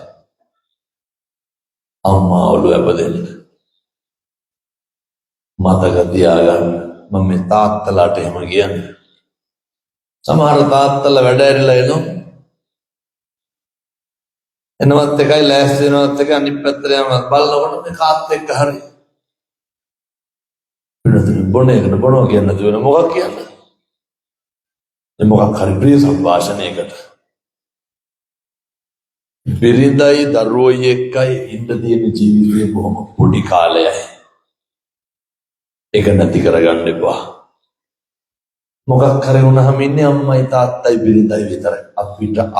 අම්මා ඔලු අපදෙන්න. මතක තියාගන්න මම මේ තාත්තලාට එහෙම කියන්නේ. සමහර තාත්තලා වැඩ ඇරිලා එනවත් එකයි ලෑස්ති වෙනවත් එකයි අනිත් පැත්තට යනවා බලනකොට මේ කාත් එක්ක හරි. වෙනතුනේ බොන එකට බොනවා කියන්නේ නැති වෙන මොකක් කියන්නේ? මේ මොකක් හරි ප්‍රිය සංഭാෂණයකට. බිරිඳයි දරුවෝයි එක්කයි ඉන්න තියෙන ජීවිතේ බොහොම පොඩි කාලයයි. ඒක නැති කරගන්න එපා. මොකක් හරි වුණාම ඉන්නේ අම්මයි තාත්තයි බිරිඳයි විතරයි.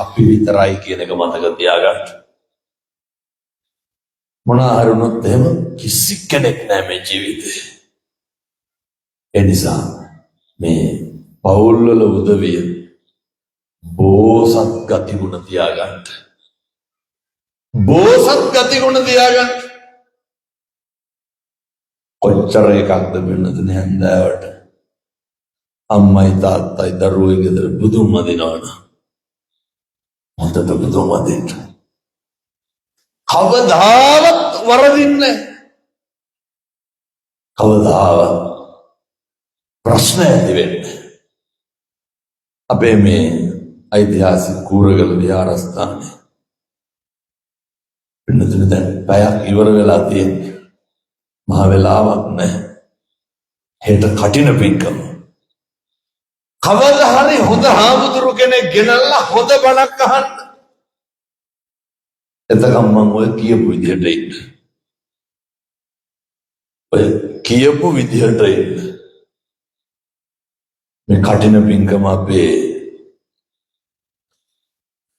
අපි විතරයි කියන එක මතක තියාගන්න. මොනවා හරි වුණොත් එහෙම කිසි කෙනෙක් නැහැ මේ ජීවිතේ. ඒ නිසා මේ පෞල් වල උදවිය බෝසත් ගති ගුණ තියාගන්න. බෝසත් ගති ගුණ තියාගන්න. කොච්චර එකක්ද වෙනද හැන්දෑවට අම්මයි තාත්තයි දරුවෝ ගෙදර බුදුන් වදිනවන හොඳට බුදුන් වදින්න. කවදාවත් වරදින්නේ කවදාවත් ප්‍රශ්න ඇති වෙන්නේ. අපේ මේ ඓතිහාසික කූරගල විහාරස්ථානයේ වෙනතුනේ දැන් පැයක් ඉවර වෙලා තියෙන්නේ. මහ වෙලාවක් නැහැ. හෙට කටින පින්කම. කවදා හරි හොඳ හාමුදුරු කෙනෙක් ගෙනල්ලා හොඳ බණක් අහන්න. එතකම් මම ඔය කියපු විදිහට ඉන්න. ඔය කියපු විදිහට ඉන්න. මේ කටින පින්කම අපේ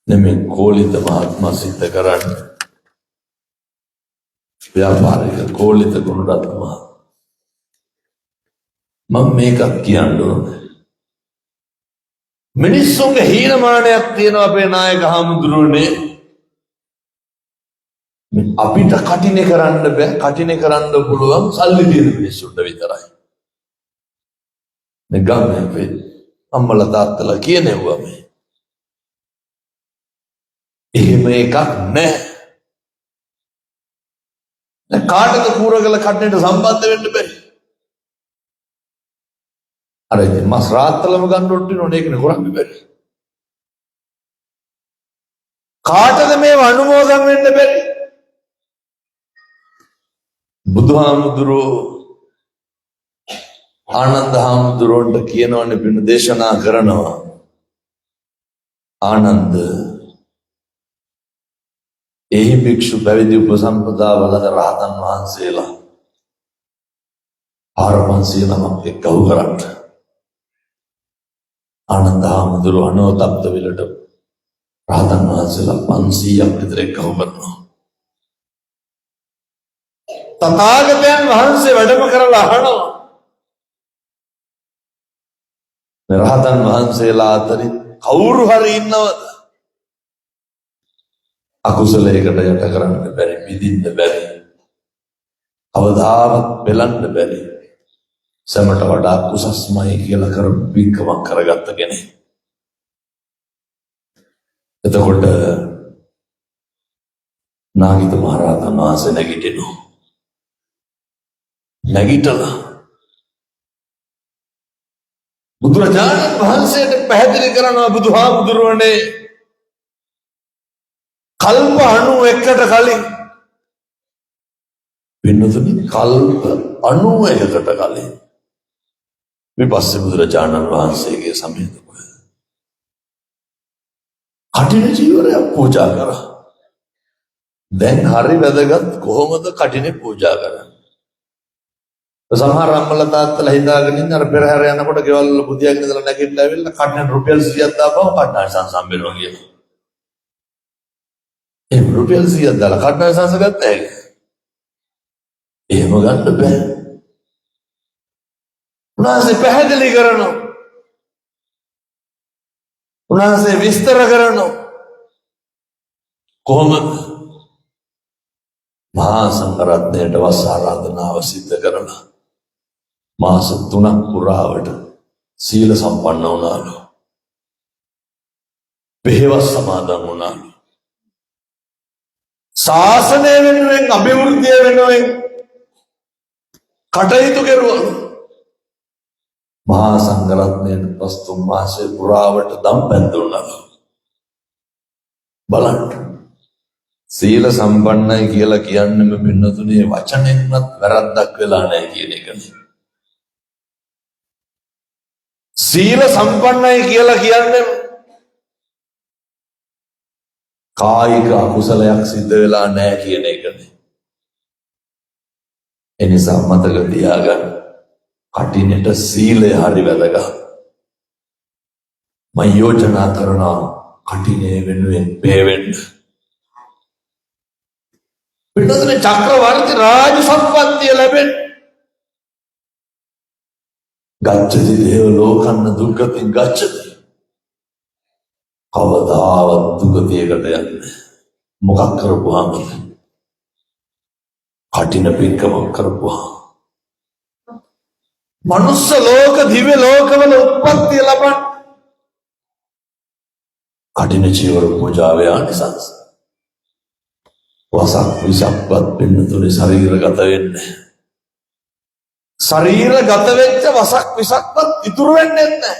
නෙමෙයි කෝලිත මහත්මයා සිද්ධ කරන්නේ. ව්‍යාපාරික කෝලිත ගුණරත්න මම මේකක් කියන්න ඕනේ. මිනිස්සුන්ගේ හීනමානයක් තියෙනවා අපේ නායක හාමුදුරුවනේ. අපිට කටිනේ කරන්න බෑ. කටිනේ කරන්න පුළුවන් සල්ලි තියෙන මිනිස්සුන්ට විතරයි. මේ ගම්මේ අපේ අම්මලා තාත්තලා කියනවා මේ. එහෙම එකක් නැහැ. දැන් කාටද කූරගල කඩේට සම්බන්ධ වෙන්න බැරි? අර ඉතින් මස් රාත්තලම ගන්න ඔට්ටිනෝනේ ඒකනේ කරන්නේ බැරි. කාටද මේව අනුමෝදන් වෙන්න බැරි? බුදුහාමුදුරුවෝ ආනන්ද හාමුදුරුවන්ට කියනවනේ පින්න දේශනා කරනවා. ආනන්ද එහි භික්ෂු පැවිදි උපසම්පදා වලද රහතන් වහන්සේලා 4500 නමක් එක්කව කරන්න. ආනන්ද හාමුදුරුවෝ අනෝතප්ත විලට රහතන් වහන්සේලා 500ක් විතර එක්කව කරනවා. තථාගතයන් වහන්සේ වැඩම කරලා අහනවා මේ රහතන් වහන්සේලා අතරින් කවුරු හරි ඉන්නවද අකුසලයකට යට කරන්න බැරි, මිදින්න බැරි, අවදාවත් පෙළන්න බැරි, සමට වඩා කුසස්මයි කියලා කරපු පින්කමක් කරගත්ත කෙනෙක්. එතකොට නාගිත මහරහතන් වහන්සේ නැගිටිනවා. නැගිටලා බුදුරජාණන් වහන්සේට පැහැදිලි කරනවා බුදුහාමුදුරුවනේ කල්ප 91කට කලින් පින්නතුනි කල්ප 91කට කලින් විපස්සී බුදුරජාණන් වහන්සේගේ සමයේද කටින ජීවරය පූජා කරා. දැන් හරි වැදගත් කොහොමද කටිනේ පූජා කරන්නේ? සමහර අම්මලා තාත්තලා හිතාගෙන ඉන්න අර පෙරහැර යනකොට ගෙවල් වල බුදියාගෙන ඉඳලා නැගිටලා ඇවිල්ලා කටන රුපියල් 100ක් දාපුවම කටන සංසම්බෙනවා කියනවා. ඒ රුපියල් 100ක් දාලා කටන සංස ගත්තා ඒක. එහෙම ගන්න බෑ. උන්වහන්සේ පැහැදිලි කරනවා. උන්වහන්සේ විස්තර කරනවා. කොහොමද? මහා සංඝරත්නයට වස් ආරාධනාව සිද්ධ කරනවා. මාස 3ක් පුරාවට සීල සම්පන්න වුණාලු. පෙහෙවස් සමාදන් වුණාලු. ශාසනය වෙනුවෙන් අභිවෘද්ධිය වෙනුවෙන් කටයුතු කෙරුවා. මහා සංඝරත්නයට පස් 3 මාසෙ පුරාවට දම් පැන්දුණාලු. බලන්න. සීල සම්පන්නයි කියලා කියන්නේම පින්නතුනේ වචනෙන්වත් වැරද්දක් වෙලා නැහැ කියන එකනේ. සීල සම්පන්නයි කියලා කියන්නේ කායික අකුසලයක් සිද්ධ වෙලා නැහැ කියන එකනේ. එනිසා මතක තියාගන්න කටිනට සීලය හරි වැදගත්. මම යෝජනා කරනවා කටිනේ වෙනුවෙන් පෙවෙන්න. පිටුදෙන චක්‍රවර්ති රාජ සම්පත්තිය ලැබෙන්න. ගච්ඡති දේව ලෝකන්න දුක්ගතින් ගච්ඡති. කවදාවත් දුගතියකට යන්නේ මොකක් කරපුවාම කටින පින්කමක් කරපුවා. මනුස්ස ලෝක දිව්‍ය ලෝකවල උත්පත්තිය ලබන කටින චීවර පූජාවේ ආනිසංස. වසක් විසක්වත් පින්නතුනේ ශරීරගත වෙන්නේ. ශරීරගත වෙච්ච වසක් විසක්වත් ඉතුරු වෙන්නේ නැහැ.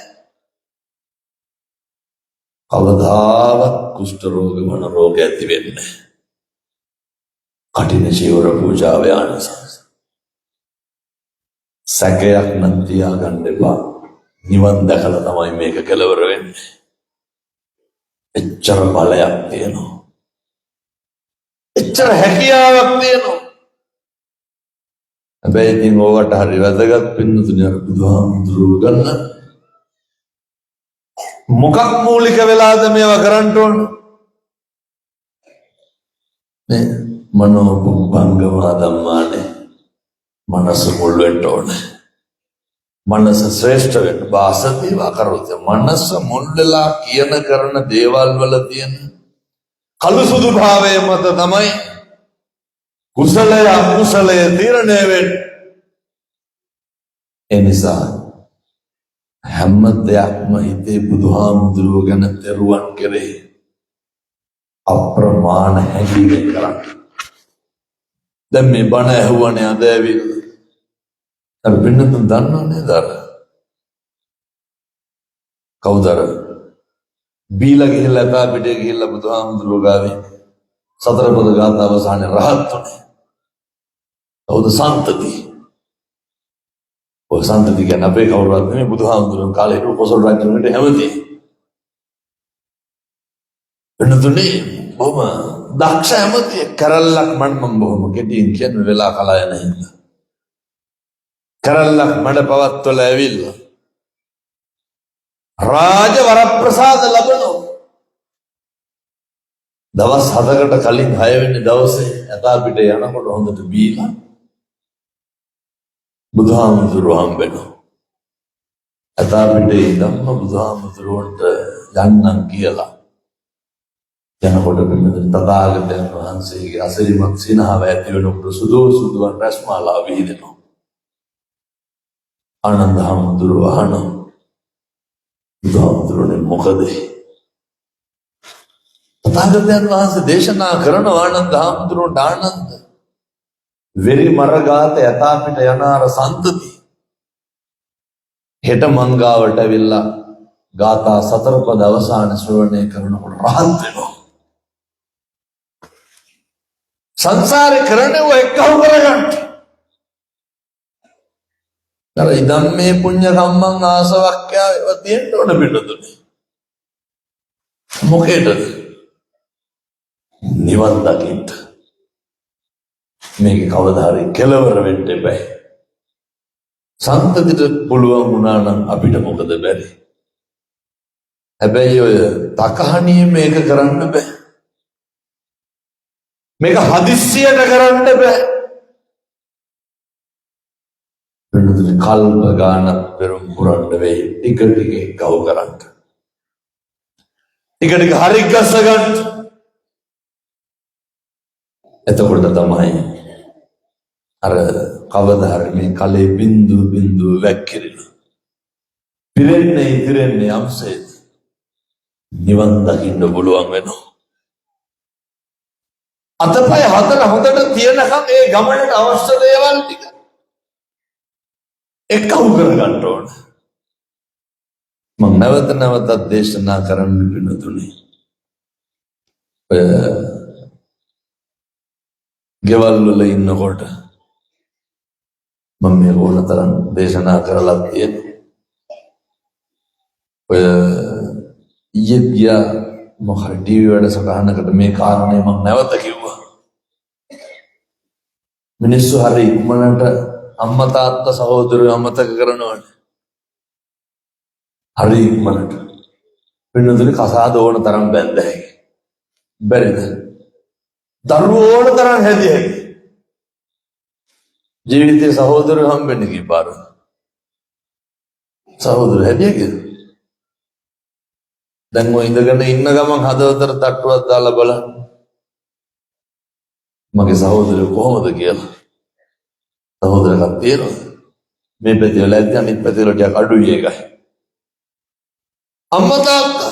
කවදාවත් කුෂ්ඨ රෝග වන රෝග ඇති වෙන්නේ නැහැ. කටින චීවර පූජාවේ ආනිසංස. සැකයක් නම් තියාගන්න එපා. නිවන් දැකලා තමයි මේක කෙලවර වෙන්නේ. එච්චර බලයක් තියෙනවා. එච්චර හැකියාවක් තියෙනවා. හැබැයි ඉතින් ඕකට හරි වැදගත් පින්නතුනේ අර බුදුහාමුදුරුවෝ ගන්න මොකක් මූලික වෙලාද මේවා කරන්න ඕන? මේ මනෝ පුබ්බංගමා ධම්මානේ මනස මුල් වෙන්න ඕනේ. මනස ශ්‍රේෂ්ඨ වෙන්න වාසතිවා කරොත් මනස මුල් වෙලා කියන කරන දේවල් වල තියෙන කළු සුදු භාවයේ මත තමයි කුසලය අකුසලය තීරණය වෙන්නේ. ඒ නිසා හැම දෙයක්ම හිතේ බුදුහාමුදුරුවෝ ගැන තෙරුවන් කෙරෙහි අප්‍රමාණ හැඟීමෙන් කරන්න. දැන් මේ බණ ඇහුවනේ අද ඇවිල්ලා. අර පින්නතුන් දන්නව නේද අර? කවුද අර? බීලා ගිහිල්ලා එපා පිටේ ගිහිල්ලා බුදුහාමුදුරුවෝ ගාවේ සතර පද ගාථා අවසානයේ රහත් උනේ. කවුද? සන්තති. ඔය සන්තති කියන්නේ අපේ කවුරුවත් නෙමෙයි බුදුහාමුදුරුවෝ කාලේ හිටපු කොසල් රජුන්ට හැමති. වෙනතුනේ බොහොම දක්ෂ හැමති කරල්ලක් මම බොහොම කෙටියෙන් කියන වෙලා කලා යන හින්දා. කරල්ලක් මඩ පවත්වල ඇවිල්ලා රාජ වරප්‍රසාද ලැබෙනවා. දවස් 7කට කලින් 6 වෙනි දවසේ ඇතා පිට යනකොට හොඳට බීලා බුදුහාමුදුරුවෝ හම්බෙනවා. ඇතා පිටේ ඉඳන්ම බුදුහාමුදුරුවන්ට යන්නම් කියලා යනකොට පිළිදෙන තථාගතයන් වහන්සේගේ අසිරිමත් සිනහව ඇති වෙනකොට සුදුසුදුවන් රැස්මාලා විහිදෙනවා. ආනන්ද හාමුදුරුවෝ අහනවා බුදුහාමුදුරුවනේ මොකද? තථාගතයන් වහන්සේ දේශනා කරන ආනන්ද හාමුදුරුවන්ට ආනන්ද වෙරි මරගාත යථා පිට යනාර සන්තති හෙට මංගාවට ඇවිල්ලා ගාථා 4 පද අවසාන ශ්‍රවණය කරනකොට රහත් වෙනවා. සංසාරේ කරන්නේ ඔය එක්කව කරගන්න. අර ඉදම් මේ පුණ්‍ය කම්මං ආසවක්ඛ්‍යා ඒවා තියෙන්න ඕන පිටුතුනේ. මොකේද? නිවන් දකින්න. මේක කවදා හරි කෙලවර වෙන්න එපා. සන්තතිට පුළුවන් වුණා නම් අපිට මොකද බැරි? හැබැයි ඔය තකහණිය මේක කරන්න බෑ. මේක හදිස්සියට කරන්න බෑ. වෙනතුනේ කල්ප ගානක් පෙරම් පුරන්න වෙයි ටික ටික ගව කරන්න. ටික ටික හරි ගස්ස ගන්න. එතකොට තමයි අර කවදා හරි මේ කලේ බින්දු වැක්කිරෙන. පිරෙන්නේ ඉතිරෙන්නේ යම්සේ නිවන් දකින්න පුළුවන් වෙනවා. අතපය හතර හොඳට තියනකම් ඒ ගමනට අවශ්‍ය දේවල් ටික එක්කව කරගන්න ඕන. මම නැවතත් දේශනා කරන්න පිළිතුරුනේ. ගෙවල් වල ඉන්නකොට මම මේ ඕනතරම් දේශනා කරලා තියෙනවා. ඔය ඊයේ මොහොත ටීවී වැඩසටහනකට මේ කාරණේ මම නැවත කිව්වා. මිනිස්සු හරි ඉක්මනට අම්මා තාත්තා සහෝදරයෝ අමතක කරනවානේ. හරි ඉක්මනට. වෙනදට කසාද ඕන තරම් බැඳ හැකි. බැරිද? දරුවෝ ඕන තරම් හැදිය හැකි. ජීවිතේ සහෝදරයෝ හම්බෙන්නේ කීපාර. සහෝදරයෝ හැදිය හැකිද? දැන් ඔය ඉඳගෙන ඉන්න ගමන් හදවතට තට්ටුවක් දාලා බලන්න. මගේ සහෝදරයෝ කොහොමද කියලා. සහෝදරකම් තියෙනවා. මේ පැති වල ඇද්ද අනිත් පැති වල ටිකක් අඩුයි ඒකයි. අම්මා තාත්තා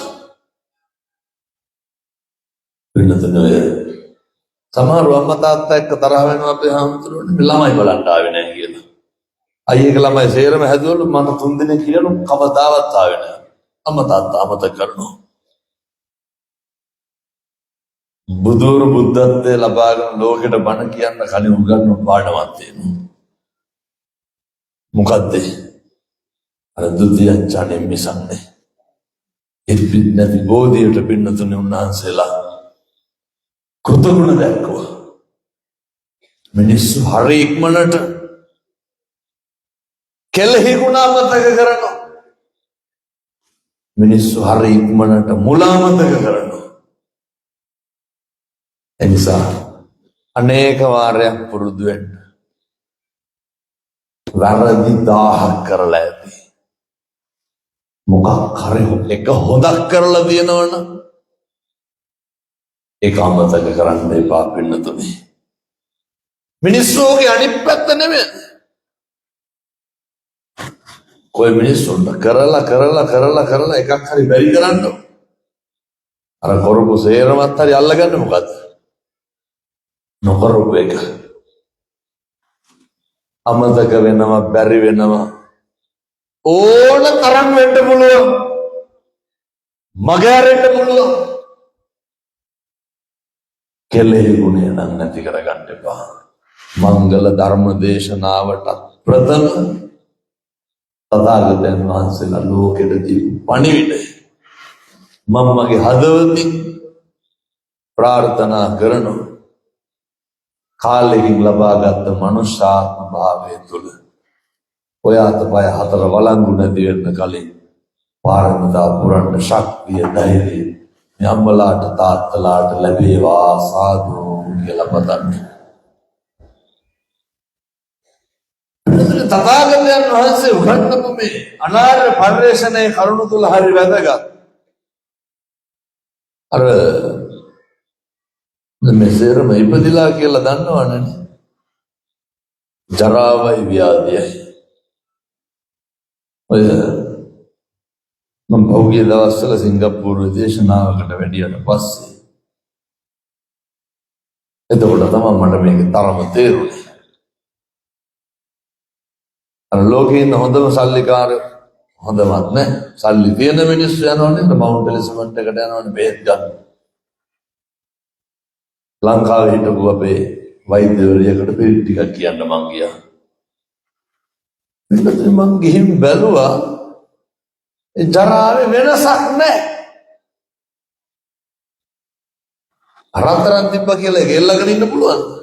වෙනතනේ සමහර අම්මා තාත්තා එක්ක තරහ වෙනවා අපේ හැමතුරුනේ මේ ළමයි බලන්න ආවේ නැහැ කියලා. අයියගේ ළමයි සේරම හැදුවලු මම 3 දිනක් කියනු කවදාවත් ආවේ නැහැ. අම්මා තාත්තා අමතක කරනවා. බුදුරු බුද්ධත්වයේ ලබාගෙන ලෝකෙට බණ කියන්න කලින් උගන්වන පාඩමක් තියෙනවා. මොකද්ද? අර දුතියන්චානේ මිසන්නේ. එපිට නැති බෝධියට පින්නතුනේ උන්වහන්සේලා කෘතගුණ දැක්වුවා. මිනිස්සු හරි ඉක්මනට කෙලෙහි ගුණ අමතක කරනවා. මිනිස්සු හරි ඉක්මනට මුල අමතක කරනවා. එනිසා අනේක වාරයක් පුරුදු වෙන්න. වැරදි 1000ක් කරලා ඇති. මොකක් හරි එක හොදක් කරලා දිනවනම් ඒක අමතක කරන්න එපා වෙන්නතුනේ. මිනිස්සුගේ අනිත් පැත්ත නෙමෙයි. કોઈ මිනිස්සුන්ට කරලා එකක් හරි බැරි කරන්න. අර කරපු සේරමත් හරි අල්ලගන්න මොකද්ද? නොකරපු එක. අමතක වෙනවා බැරි වෙනවා. ඕන තරම් වෙන්න පුළුවන්. මගහැරෙන්න පුළුවන්. කෙලෙහි ගුණය නම් නැති කරගන්න එපා. මංගල ධර්ම දේශනාවට ප්‍රථම තථාගතයන් වහන්සේලා ලෝකෙට දීපු පණිවිඩය මම මගේ හදවතින් ප්‍රාර්ථනා කරනවා. කාලෙකින් ලබාගත් මනුෂ්‍යාත්ම භාවය තුළ ඔය අතපය හතර වළංගු නැති වෙන්න කලින් පාරමිතා පුරන්න ශක්තිය ධෛර්යය මේ අම්මලාට තාත්තලාට ලැබේවා සාදු කියලා පතන්න. තථාගතයන් වහන්සේ උගන්වපු මේ අනාර්ය පරිශ්‍රණයේ කරුණු තුල හරි වැදගත්. අර මෙසේරම ඉපදිලා කියලා දන්නවනේ. ජරාවයි ව්‍යාධියයි. ඔය මම පහුගිය දවස්වල සිංගප්පූරු දේශනාවකට වැඩියට පස්සේ එතකොට තමයි මට මේක තරම තේරුනේ. අර ලෝකේ ඉන්න හොඳම සල්ලිකාරයෝ හොඳවත් නෑ. සල්ලි තියෙන මිනිස්සු යනවනේ මවුන්ට් එලිසබන්ට් එකට යනවනේ බෙහෙත් ගන්න. ලංකාවේ හිටපු අපේ වෛද්‍යවරියකට පිළිත් ටිකක් කියන්න මං ගියා. ඊට මං ගිහින් බැලුවා ඒ ජරාවේ වෙනසක් නෑ. අරතරන් තිබ්බ කියලා ගෙල්ලගෙන ඉන්න පුළුවන්.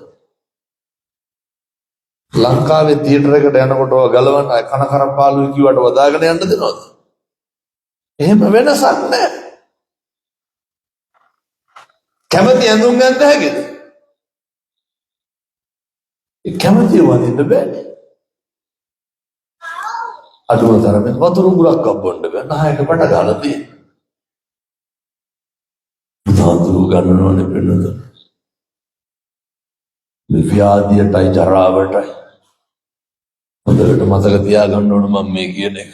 ලංකාවේ තියටර් එකට යනකොට ඔය ගලවන්න කන කරපාලුයි කිව්වට වදාගෙන යන්න දෙනවද? එහෙම වෙනසක් නෑ. කැමති ඇඳුම් ගන්න හැකිද? ඒ කැමති වදින්න බෑනේ. අඩුව තරමේ වතුර උගුරක් අබ්බොන්න බෑ. නහයට කට ගාලා තියෙන. උදාතුරු ගන්නවනේ වෙනද? මේ ව්‍යාධියටයි ජරාවටයි හොඳට මතක තියාගන්න ඕන මම මේ කියන එක.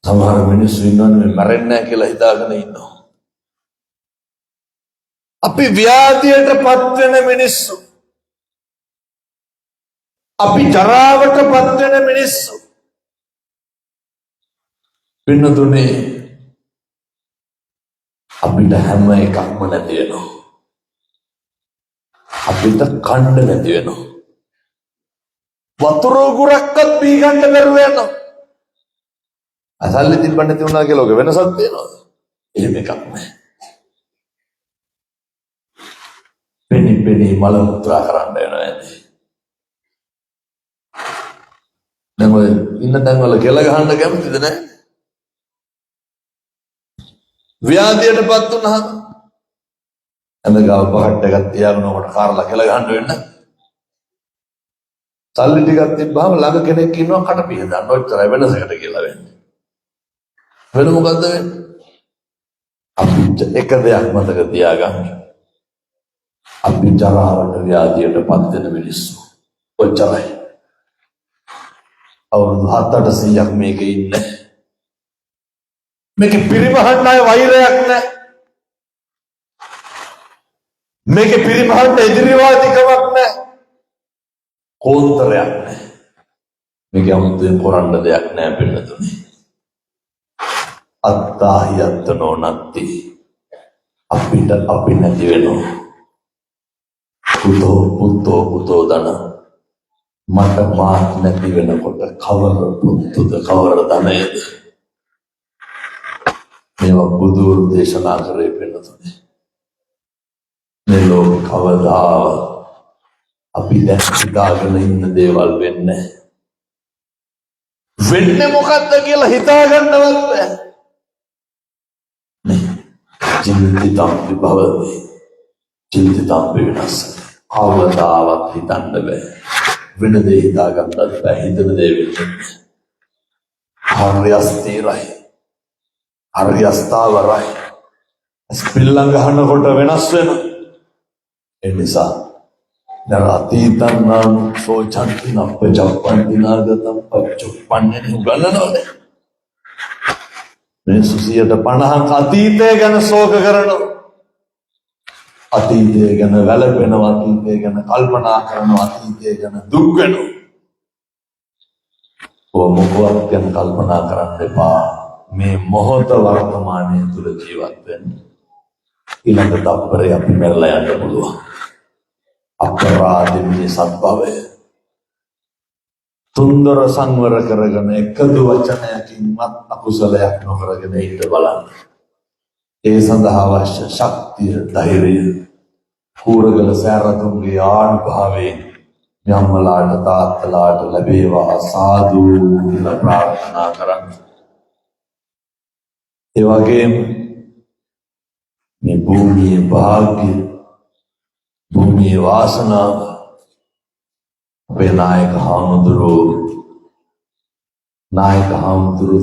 සමහර මිනිස්සු ඉන්නවනේ මේ මැරෙන්නේ නැහැ කියලා හිතාගෙන ඉන්නවා. අපි ව්‍යාධියටපත් වෙන මිනිස්සු, අපි ජරාවටපත් වෙන මිනිස්සු වෙනතුනේ අපිට හැම එකක්ම නැති වෙනවා. අපිට කන්න නැති වෙනවා. වතුර උගුරක්වත් පී ගන්න බැරුව යනවා. අසල්ලි තිබ්බ නැති වුණා කියලා ඔක වෙනසක් තියෙනවද? එහෙම එකක් නැහැ. පෙනි මල මුත්‍රා කරන්න වෙනවා ඇති. දැන් ඔය ඉන්න තැන් වල කෙල ගහන්න කැමතිද නැහැ? ව්‍යාධියටපත් වුණාම ඇඳගාව පහට් එකක් තියාගෙන උකට කාරලා කෙල ගහන්න වෙන්න. සල්ලි ටිකක් තිබ්බාම ළඟ කෙනෙක් ඉන්නවා කට පිහ දාන්න. ඔච්චරයි වෙනසකට කියලා වෙන්නේ. වෙන මොකද්ද වෙන්නේ? අපි එක දෙයක් මතක තියාගන්න. අපි ජරාවට ව්‍යාධියටපත් වෙන මිනිස්සු. ඔච්චරයි. අවුරුදු 7-800ක් මේකේ ඉන්නේ. මේකේ පිරිමහන්න අය වෛරයක් නැහැ. මේකේ පිරිමහන්න එදිරිවාදිකමක් නැහැ. කෝන්තරයක් නැහැ. මේක 아무තෙන් කරන්න දෙයක් නැහැ පින්නතුනේ. අත්තාහි අත්තනෝ නත්ති. අපිට අපි නැති වෙනවා. පුතෝ දන මට මාත් නැති වෙනකොට කවර පුතුද කවර ධනයද? මේවා බුදුරු දේශනා කරේ පින්නතුනේ. මේ ලෝක කවදාවත් අපි දැන් හිතාගෙන ඉන්න දේවල් වෙන්නේ මොකද්ද කියලා හිතාගන්නවත් බෑ. චින්තිතම් විභවති චින්තිතම් විනාශ. කවදාවත් හිතන්න බෑ. වෙන දේ හිතාගන්නත් බෑ. හිතන දේ වෙන්නේ. හරි අස්තිරයි. හරි අස්තාවරයි. ස්පිල්ලං ගහනකොට වෙනස් වෙනවා. ඒ නිසා නරාතීතං නම් සෝචන්ති නප්පජප්පන්ති නාගතං පච්චුප්පන්නේ උගලනෝනේ. මේ 150ක් අතීතය ගැන ශෝක කරනවා. අතීතය ගැන වැළපෙනවා. අතීතය ගැන කල්පනා කරනවා. අතීතය ගැන දුක් වෙනවා. මොකවත් ගැන කල්පනා කරන්න එපා. මේ මොහොත වර්තමානයේ තුල ජීවත් වෙන්න. ඊළඟ තප්පරේ අපි මැරලා යන්න පුළුවන්. අපරාධින්නේ සත්භවය. තුන්දර සංවර කරගෙන එකදු වචනයකින්වත් අකුසලයක් නොකරගෙන ඉන්න බලන්න. ඒ සඳහා අවශ්‍ය ශක්තිය, ධෛර්යය කූරගල සෑරතුන්ගේ ආනුභාවයෙන් යම්මලාට තාත්තලාට ලැබේවා සාදු කියලා ප්‍රාර්ථනා කරන්න. ඒ වගේම මේ භූමියේ වාසනාව අපේ නායක හාමුදුරුවෝ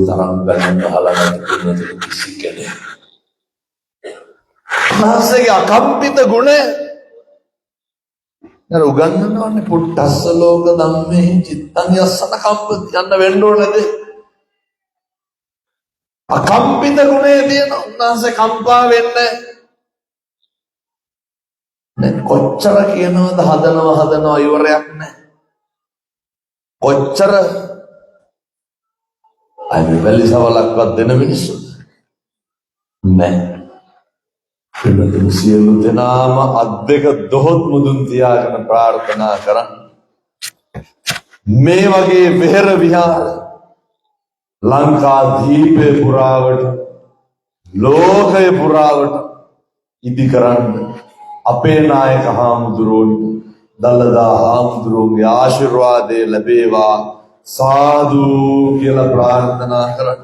තරම් බැලුම් අහලා නැති කිසි කෙනෙක්. උන්වහන්සේගේ අකම්පිත ගුණය අර උගන්වනවානේ පුට්ටස්ස ලෝක ධම්මේ චිත්තං යස්සන කම්පති යන්න වෙන්න ඕනේද? අකම්පිත ගුණය තියෙන උන්වහන්සේ කම්පා වෙන්නේ නැහැ. කොච්චර කියනවද හදනවා ඉවරයක් නැහැ. කොච්චර අයි වැලිසවලක්වත් දෙන මිනිස්සු නැහැ. පිළිතුරු සියලු දෙනාම අත් දෙක දොහොත් මුදුන් තියාගෙන ප්‍රාර්ථනා කරන්න. මේ වගේ විහෙර විහාර ලංකාදීපේ පුරාවට ලෝකය පුරාවට ඉදි කරන්න අපේ නායක හාමුදුරුවන්ට දළදා හාමුදුරුවන්ගේ ආශිර්වාදය ලැබේවා සාදු කියලා ප්‍රාර්ථනා කරන්න.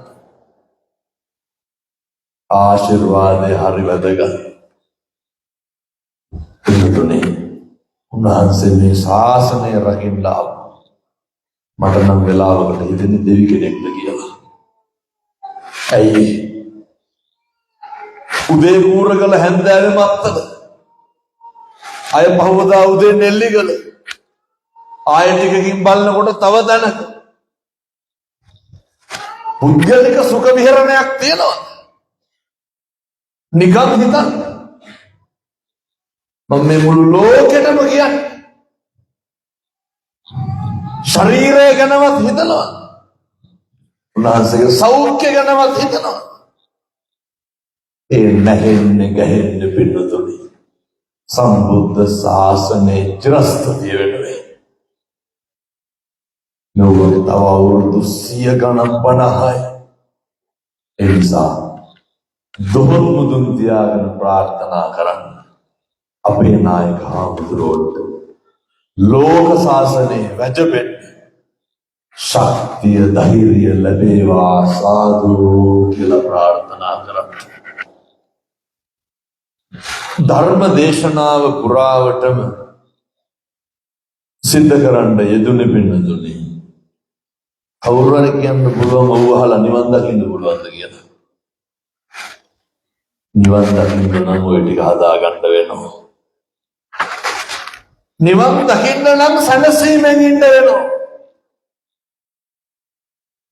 ආශිර්වාදය හරි වැදගත්. පිළිතුරේ උන්වහන්සේ මේ ශාසනය රකින්න මට නම් වෙලාවකට හිතෙන්නේ දෙවි කෙනෙක්ද කියලා. ඇයි උදේ කූරගල හැන්දෑවේ මත්තද අය පහවදා උදේ නෙල්ලිගල ආය ටිකකින් බලනකොට තව දැනක පුද්ගලික සුඛ විහරණයක් තියෙනවා. නිකන් හිතන්න මම මේ මුළු ලෝකෙටම කියන්නේ ශරීරය ගැනවත් හිතනවා, උන්වහන්සේගේ සෞඛ්‍ය ගැනවත් හිතනවා. ඒ නැහෙන්නේ ගැහෙන්නේ පින්නතුනි සම්බුද්ධ ශාසනයේ චිරස්ථිතිය වෙනුවෙන්. නෝවල තව අවුරුදු 100 ගණන් 50යි. ඒ නිසා දොහොත් මුදුන් තියාගෙන ප්‍රාර්ථනා කරන්න අපේ නායක හාමුදුරුවෝට ලෝක ශාසනයේ වැජබෙන්න ශක්තිය ධෛර්යය ලැබේවා සාදු කියලා ප්‍රාර්ථනා කරන්න. ධර්ම දේශනාව පුරාවටම සිද්ධ කරන්න යෙදුනේ පින්නතුනි. කවුරු හරි කියන්න පුළුවන් ඔව් අහලා නිවන් දකින්න පුළුවන්ද කියලා. නිවන් දකින්න නම් ওই ටික හදාගන්න වෙනවා. නිවන් දකින්න නම් සැනසීමෙන් ඉන්න වෙනවා.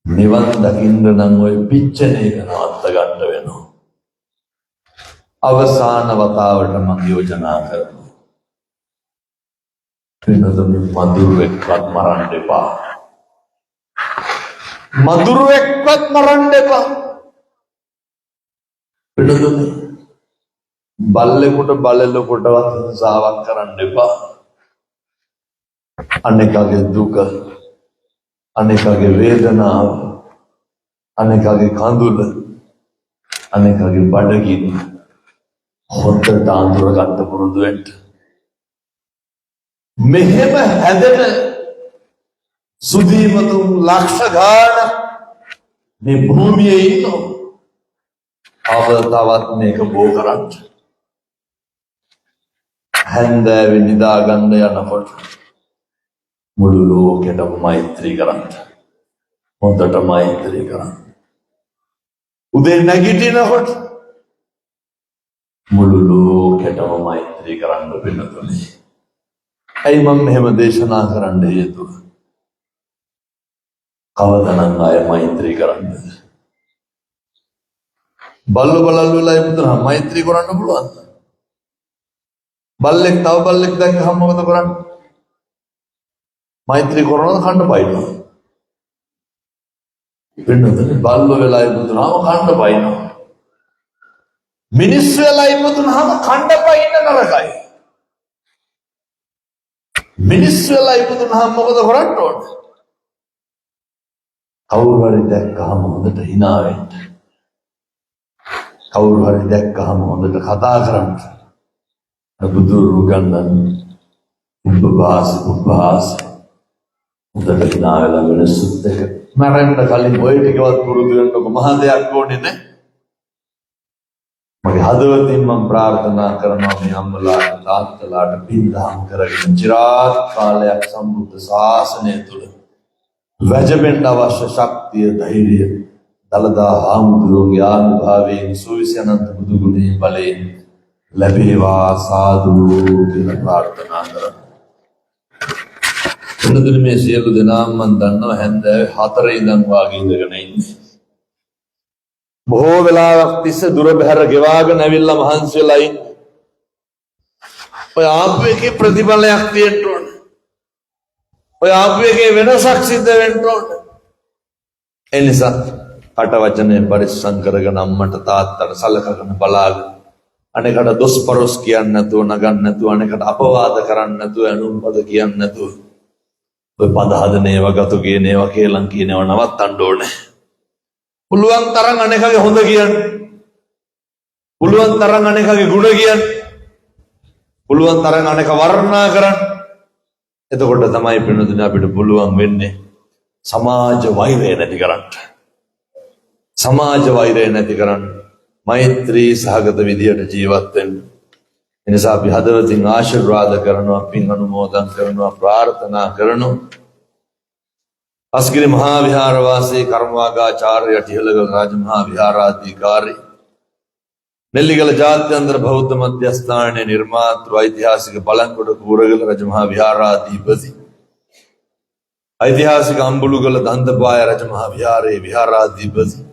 නිවන් දකින්න නම් ওই පිච්චෙන එක නවත්ත ගන්න වෙනවා. අවසාන වතාවට මම යෝජනා කරනවා. වෙනදම මధుරෙක්වත් මරන්න එපා. මధుරෙක්වත් මරන්න එපා. වෙනදම බල්ලෙකුට බලෙලෙකුටවත් හිංසාවක් කරන්න එපා. අනෙකගේ දුක, අනෙකගේ වේදනාව, අනෙකගේ කඳුල, අනෙකගේ බඩගිනි හොඳට අඳුර ගන්න පුරුදු වෙන්න. මෙහෙම හැදෙන සුදීමතුන් ලක්ෂ ගාණක් මේ භූමියේ ඉන්නවා. තවත් මේක බෝ කරන්න. හැන්දෑවේ නිදා ගන්න යනකොට මුළු ලෝකෙටම මෛත්‍රී කරන්න. හොඳට මෛත්‍රී කරන්න. උදේ නැගිටිනකොට මුළු ලෝකෙටම මෛත්‍රී කරන්න පින්නතුනි. ඇයි මම මෙහෙම දේශනා කරන්න හේතුව? කවදානම් ආය මෛත්‍රී කරන්නද? බල්ලෝ බලල් වෙලා ඉපදුනහම මෛත්‍රී කරන්න පුළුවන්ද? බල්ලෙක් තව බල්ලෙක් දැක්කහම මොකද කරන්නේ? මෛත්‍රී කරනවද කන්න බයිනවා? පින්නතුනි බල්ලෝ වෙලා ඉපදුනහම කන්න බයිනවා. මිනිස්සු වෙලා ඉපදුනහම කන්න බයින්න නරකයි. මිනිස්සු වෙලා ඉපදුනහම මොකද කරන්න ඕන? කවුරු හරි දැක්කහම හොඳට hina වෙන්න. කවුරු හරි දැක්කහම හොඳට කතා කරන්න. බුදුරු ගන්නන් උපවාස හොඳට hina වෙලා මිනිස්සුත් එක්ක මරන්න කලින් ඔය ටිකවත් පුරුදු වෙන්නකො. මහා දෙයක් ඕනේ නැහැ. මගේ හදවතින් මම ප්‍රාර්ථනා කරනවා මේ අම්මලාට තාත්තලාට පින්දහම් කරගෙන চিරාත් කාලයක් සම්බුද්ධ ශාසනය තුල වැජබෙන්න අවශ්‍ය ශක්තිය ධෛර්යය දලදා හාමුදුරුවන්ගේ ආනුභාවයෙන් සුවිසි අනන්ත බුදු ගුණේ බලයෙන් ලැබේවා සාදු කියලා ප්‍රාර්ථනා කරනවා. එන්නදින මේ සියලු දෙනාම මම දන්නවා හැන්දෑවේ 4 ඉඳන් වාගේ ඉඳගෙන ඉන්නේ. බොහෝ වෙලාවක් තිස්සේ දුර බැහැර ගෙවාගෙන ඇවිල්ලා මහන්සි වෙලා ඉන්නේ. ඔය ආපු එකේ ප්‍රතිඵලයක් තියෙන්න ඕනේ. ඔය ආපු එකේ වෙනසක් සිද්ධ වෙන්න ඕනේ. ඒ නිසා කට වචනේ පරිස්සම් කරගෙන අම්මට තාත්තට සලකගෙන බලාගෙන අනේකට දොස් පරොස් කියන්නේ නැතුව නගන්න නැතුව අනේකට අපවාද කරන්න නැතුව අනුම්පද කියන්නේ නැතුව ඔය පද හදන ඒවා ගතු කියන ඒවා කේලම් කියන ඒවා නවත්තන්න ඕනේ. පුළුවන් තරම් අනේකගේ හොඳ කියන්න. පුළුවන් තරම් අනේකගේ ගුණ කියන්න. පුළුවන් තරම් අනේක වර්ණනා කරන්න. එතකොට තමයි පින්නතුනේ අපිට පුළුවන් වෙන්නේ සමාජ වෛරය නැති කරන්න. සමාජ වෛරය නැති කරන්න. මෛත්‍රී සහගත විදියට ජීවත් වෙන්න. ඒ නිසා අපි හදවතින් ආශිර්වාද කරනවා, පින් අනුමෝදන් කරනවා, ප්‍රාර්ථනා කරනවා. අස්ගිරි මහා විහාර වාසී කර්මවාගාචාර්ය යටිහළගල රාජමහා විහාරාධිකාරී නෙල්ලිගල ජාත්‍යන්තර බෞද්ධ මධ්‍යස්ථානයේ නිර්මාතෘ ඓතිහාසික බලංගොඩ කූරගල රජමහා විහාරාධිපති ඓතිහාසික අම්බුලුගල දන්තපාය රජමහා විහාරයේ විහාරාධිපති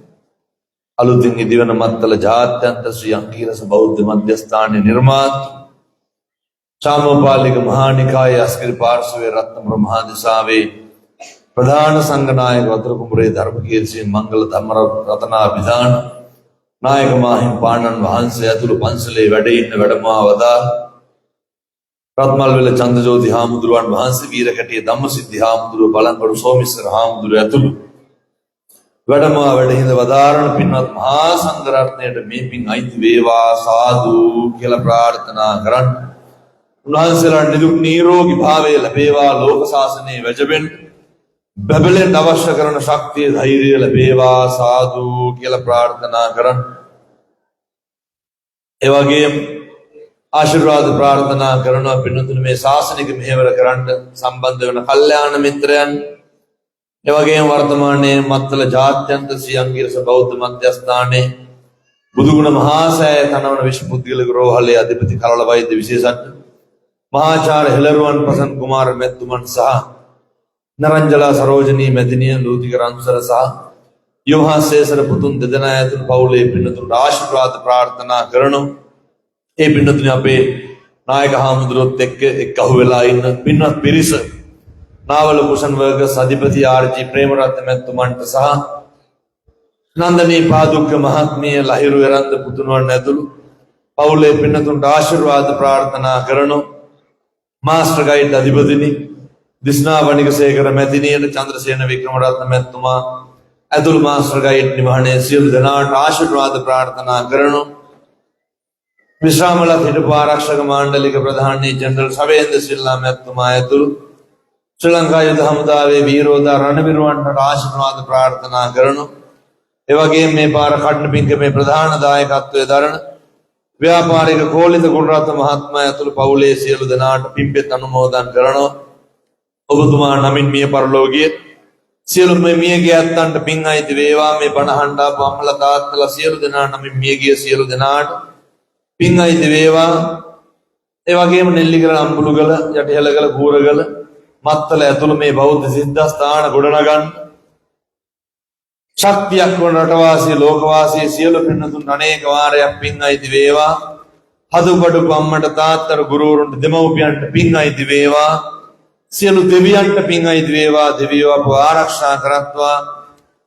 අලුතින් ඉදිවන මත්තල ජාත්‍යන්තර ශ්‍රී අංකීරස බෞද්ධ මධ්‍යස්ථානයේ නිර්මාතෘ චාමෝපාලික මහා නිකායේ අස්ගිරි පාර්ශවයේ රත්නපුර මහා දිසාවේ ප්‍රධාන සංඝනායක වතුර කුඹුරේ ධර්මකීර්ති මංගල ධම්ම රතනාභිදාන නායක මාහිම්පාණන් වහන්සේ ඇතුළු පන්සලේ වැඩ ඉන්න වැඩමවා වදා රත්මල්වෙල චන්දජෝති හාමුදුරුවන් වහන්සේ වීරකැටිය ධම්මසිද්ධි හාමුදුරුව බලංගොඩ සෝමිස්සර හාමුදුරුව ඇතුළු වැඩමවා වැඩහිඳ වදාරණ පින්වත් මහා සංඝරත්නයට මේ පින් අයිති වේවා සාදු කියලා ප්‍රාර්ථනා කරන්න. උන්වහන්සේලාට නිදුක් නිරෝගී භාවය ලැබේවා. ලෝක ශාසනයේ වැජබෙන්න බබලෙන් අවශ්‍ය කරන ශක්තිය ධෛර්යය ලැබේවා සාදු කියලා ප්‍රාර්ථනා කරන්න. ඒ වගේම ආශිර්වාද ප්‍රාර්ථනා කරනවා පින්වතුනි මේ ශාසනික මෙහෙවර කරන්න සම්බන්ධ වෙන කල්යාණ මිත්‍රයන්. ඒ වගේම වර්තමානයේ මත්තල ජාත්‍යන්තර ශ්‍රී අංගීරස බෞද්ධ මධ්‍යස්ථානයේ බුදුගුණ මහා සෑය තනවන විශ්වවිද්‍යාල ගෘහලයේ අධිපති කලල වෛද්‍ය විශේෂඥ මහාචාර්ය හෙළරුවන් ප්‍රසන්න කුමාර මෙතුමන් සහ නරංජලා සරෝජනී මැදිනිය ලූතික රන්සර සහ යෝහාසේසර පුතුන් දෙදෙනා ඇතුළු පවුලේ පින්නතුන්ට ආශිර්වාද ප්‍රාර්ථනා කරනවා. ඒ පින්නතුනි අපේ නායක හාමුදුරුවොත් එක්ක එක්කහුව වෙලා ඉන්න පින්වත් පිරිස නාවල කුෂන් වර්ගස් අධිපති ආර්.ජී. ප්‍රේමරත්න මැතිතුමන්ට සහ නන්දනී පාදුක්ක මහත්මිය ලහිරු එරන්ද පුතුණුවන් ඇතුළු පවුලේ පින්නතුන්ට ආශිර්වාද ප්‍රාර්ථනා කරනවා. මාස්ටර් ගයිඩ් අධිපතිනි දිස්නා වනිකසේකර මැතිනියට චන්ද්‍රසේන වික්‍රමරත්න මැතිතුමා ඇතුළු මාස්ටර් ගයිඩ් නිවහනේ සියලු දෙනාට ආශිර්වාද ප්‍රාර්ථනා කරනවා. විශ්‍රාමලත් හිටපු ආරක්ෂක මාණ්ඩලික ප්‍රධානී ජනරල් සවේන්ද්‍ර සිල්ලා මැතිතුමා ඇතුළු ශ්‍රී ලංකා යුද හමුදාවේ වීරෝදා රණවිරුවන්ට ආශිර්වාද ප්‍රාර්ථනා කරනවා. ඒ වගේම මේ පාර කඩන පින්කමේ ප්‍රධාන දායකත්වයේ දරන ව්‍යාපාරික කෝලිත ගුණරත්න මහත්මයා ඇතුළු පවුලේ සියලු දෙනාට පින්පෙත් අනුමෝදන් කරනවා. ඔබතුමා නමින් මිය පරලෝකයේ සියලුම මියගිය ඇත්තන්ට පින් අයිති වේවා. මේ බණ අහඬා බම්මලා තාත්තලා සියලු දෙනා නමින් මියගිය සියලු දෙනාට පින් අයිති වේවා. ඒ වගේම නෙල්ලිගල අම්බුලුගල යටිහෙළගල කූරගල මත්තල ඇතුළු මේ බෞද්ධ සිද්ධාස්ථාන ගොඩනගන්න ශක්තියක් වන රටවාසී ලෝකවාසී සියලු පින්නතුන් අනේක වාරයක් පින් අයිති වේවා. හදුබඩු අම්මට තාත්තට ගුරුවරුන්ට දෙමව්පියන්ට පින් අයිති වේවා. සියලු දෙවියන්ට පින් අයිති වේවා. දෙවියෝ අප ආරක්ෂා කරත්වා.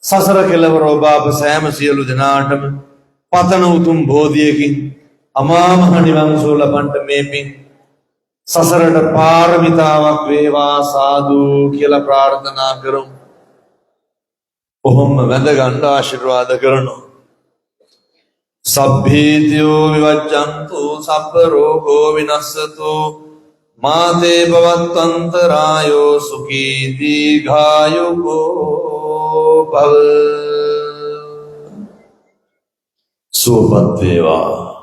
සසර කෙලවර ඔබ අප සෑම සියලු දෙනාටම පතන උතුම් බෝධියකින් අමා මහ නිවන් සුව ලබන්නට මේ පින් සසරට පාරමිතාවක් වේවා සාදු කියලා ප්‍රාර්ථනා කරමු. ඔහොම වැඳ ගන්න ආශිර්වාද කරනවා. සබ්බීතියෝ විවජ්ජන්තු සබ්බ රෝගෝ විනස්සතු මාතේ භවත්වන්තරායෝ සුඛී දීඝායුකෝ භව. සුවපත් වේවා.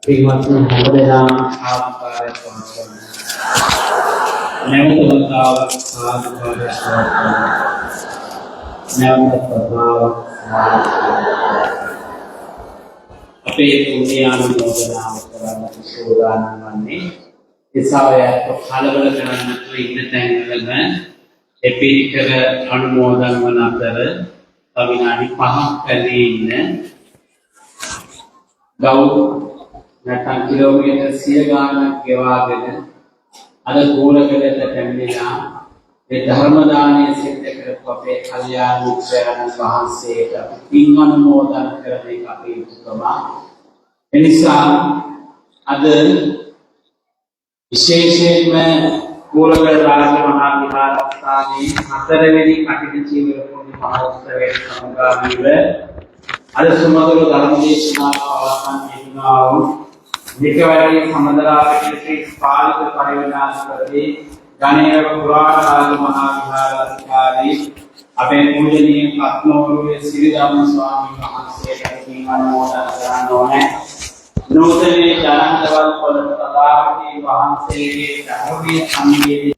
පින්වත්නි හැමදෙනාම ආකාරයට පවත්වන්න. නැවත වතාවක් ආකාරයට පවත්වන්න. නැවත වතාවක් අපේ පුණ්‍යානුමෝදනාව කරන්න සූදානම් වන්නේ ඉස්සාවයට කලබල කරන්න නැතුව ඉන්න තැන්වලම එපිරිකර අනුමෝදන් වන අතර විනාඩි 5ක් පැදී ඉන්න ගව් නැත්නම් කිලෝමීටර් 100 ගානක් ගෙවාගෙන අද ගෝලකඩට පැමිණිලා ඒ ධර්ම දානයේ සිද්ධ කරපු අපේ කල්යාණ මිත්‍රයන් වහන්සේට පින් අනුමෝදන් කරන එක අපේ යුතුකම. එනිසා අද විශේෂයෙන්ම ගෝලකඩ රාජ මහා විහාරස්ථානයේ 4 වෙනි කටින චීවර පොඩි මහෝත්සවයේ සමගාමීව අද සුමధుර ධර්ම දේශනාව පවත්වන හේතුනාව නිකවැරි සමදරාපති ශ්‍රී පාලිත පරිවර්තනාධිපති ගණේර පුරාණ රාජ මහා විහාරාධිකාරී අපේ පූජනීය පත්නෝරුවේ සිරිධම්ම ස්වාමීන් වහන්සේට පින් අනුමෝදන් කරන්න ඕනේ. නූතනයේ ජනන්තවල් පොළට සදාපති වහන්සේගේ ධර්මීය සම්මේලනයේ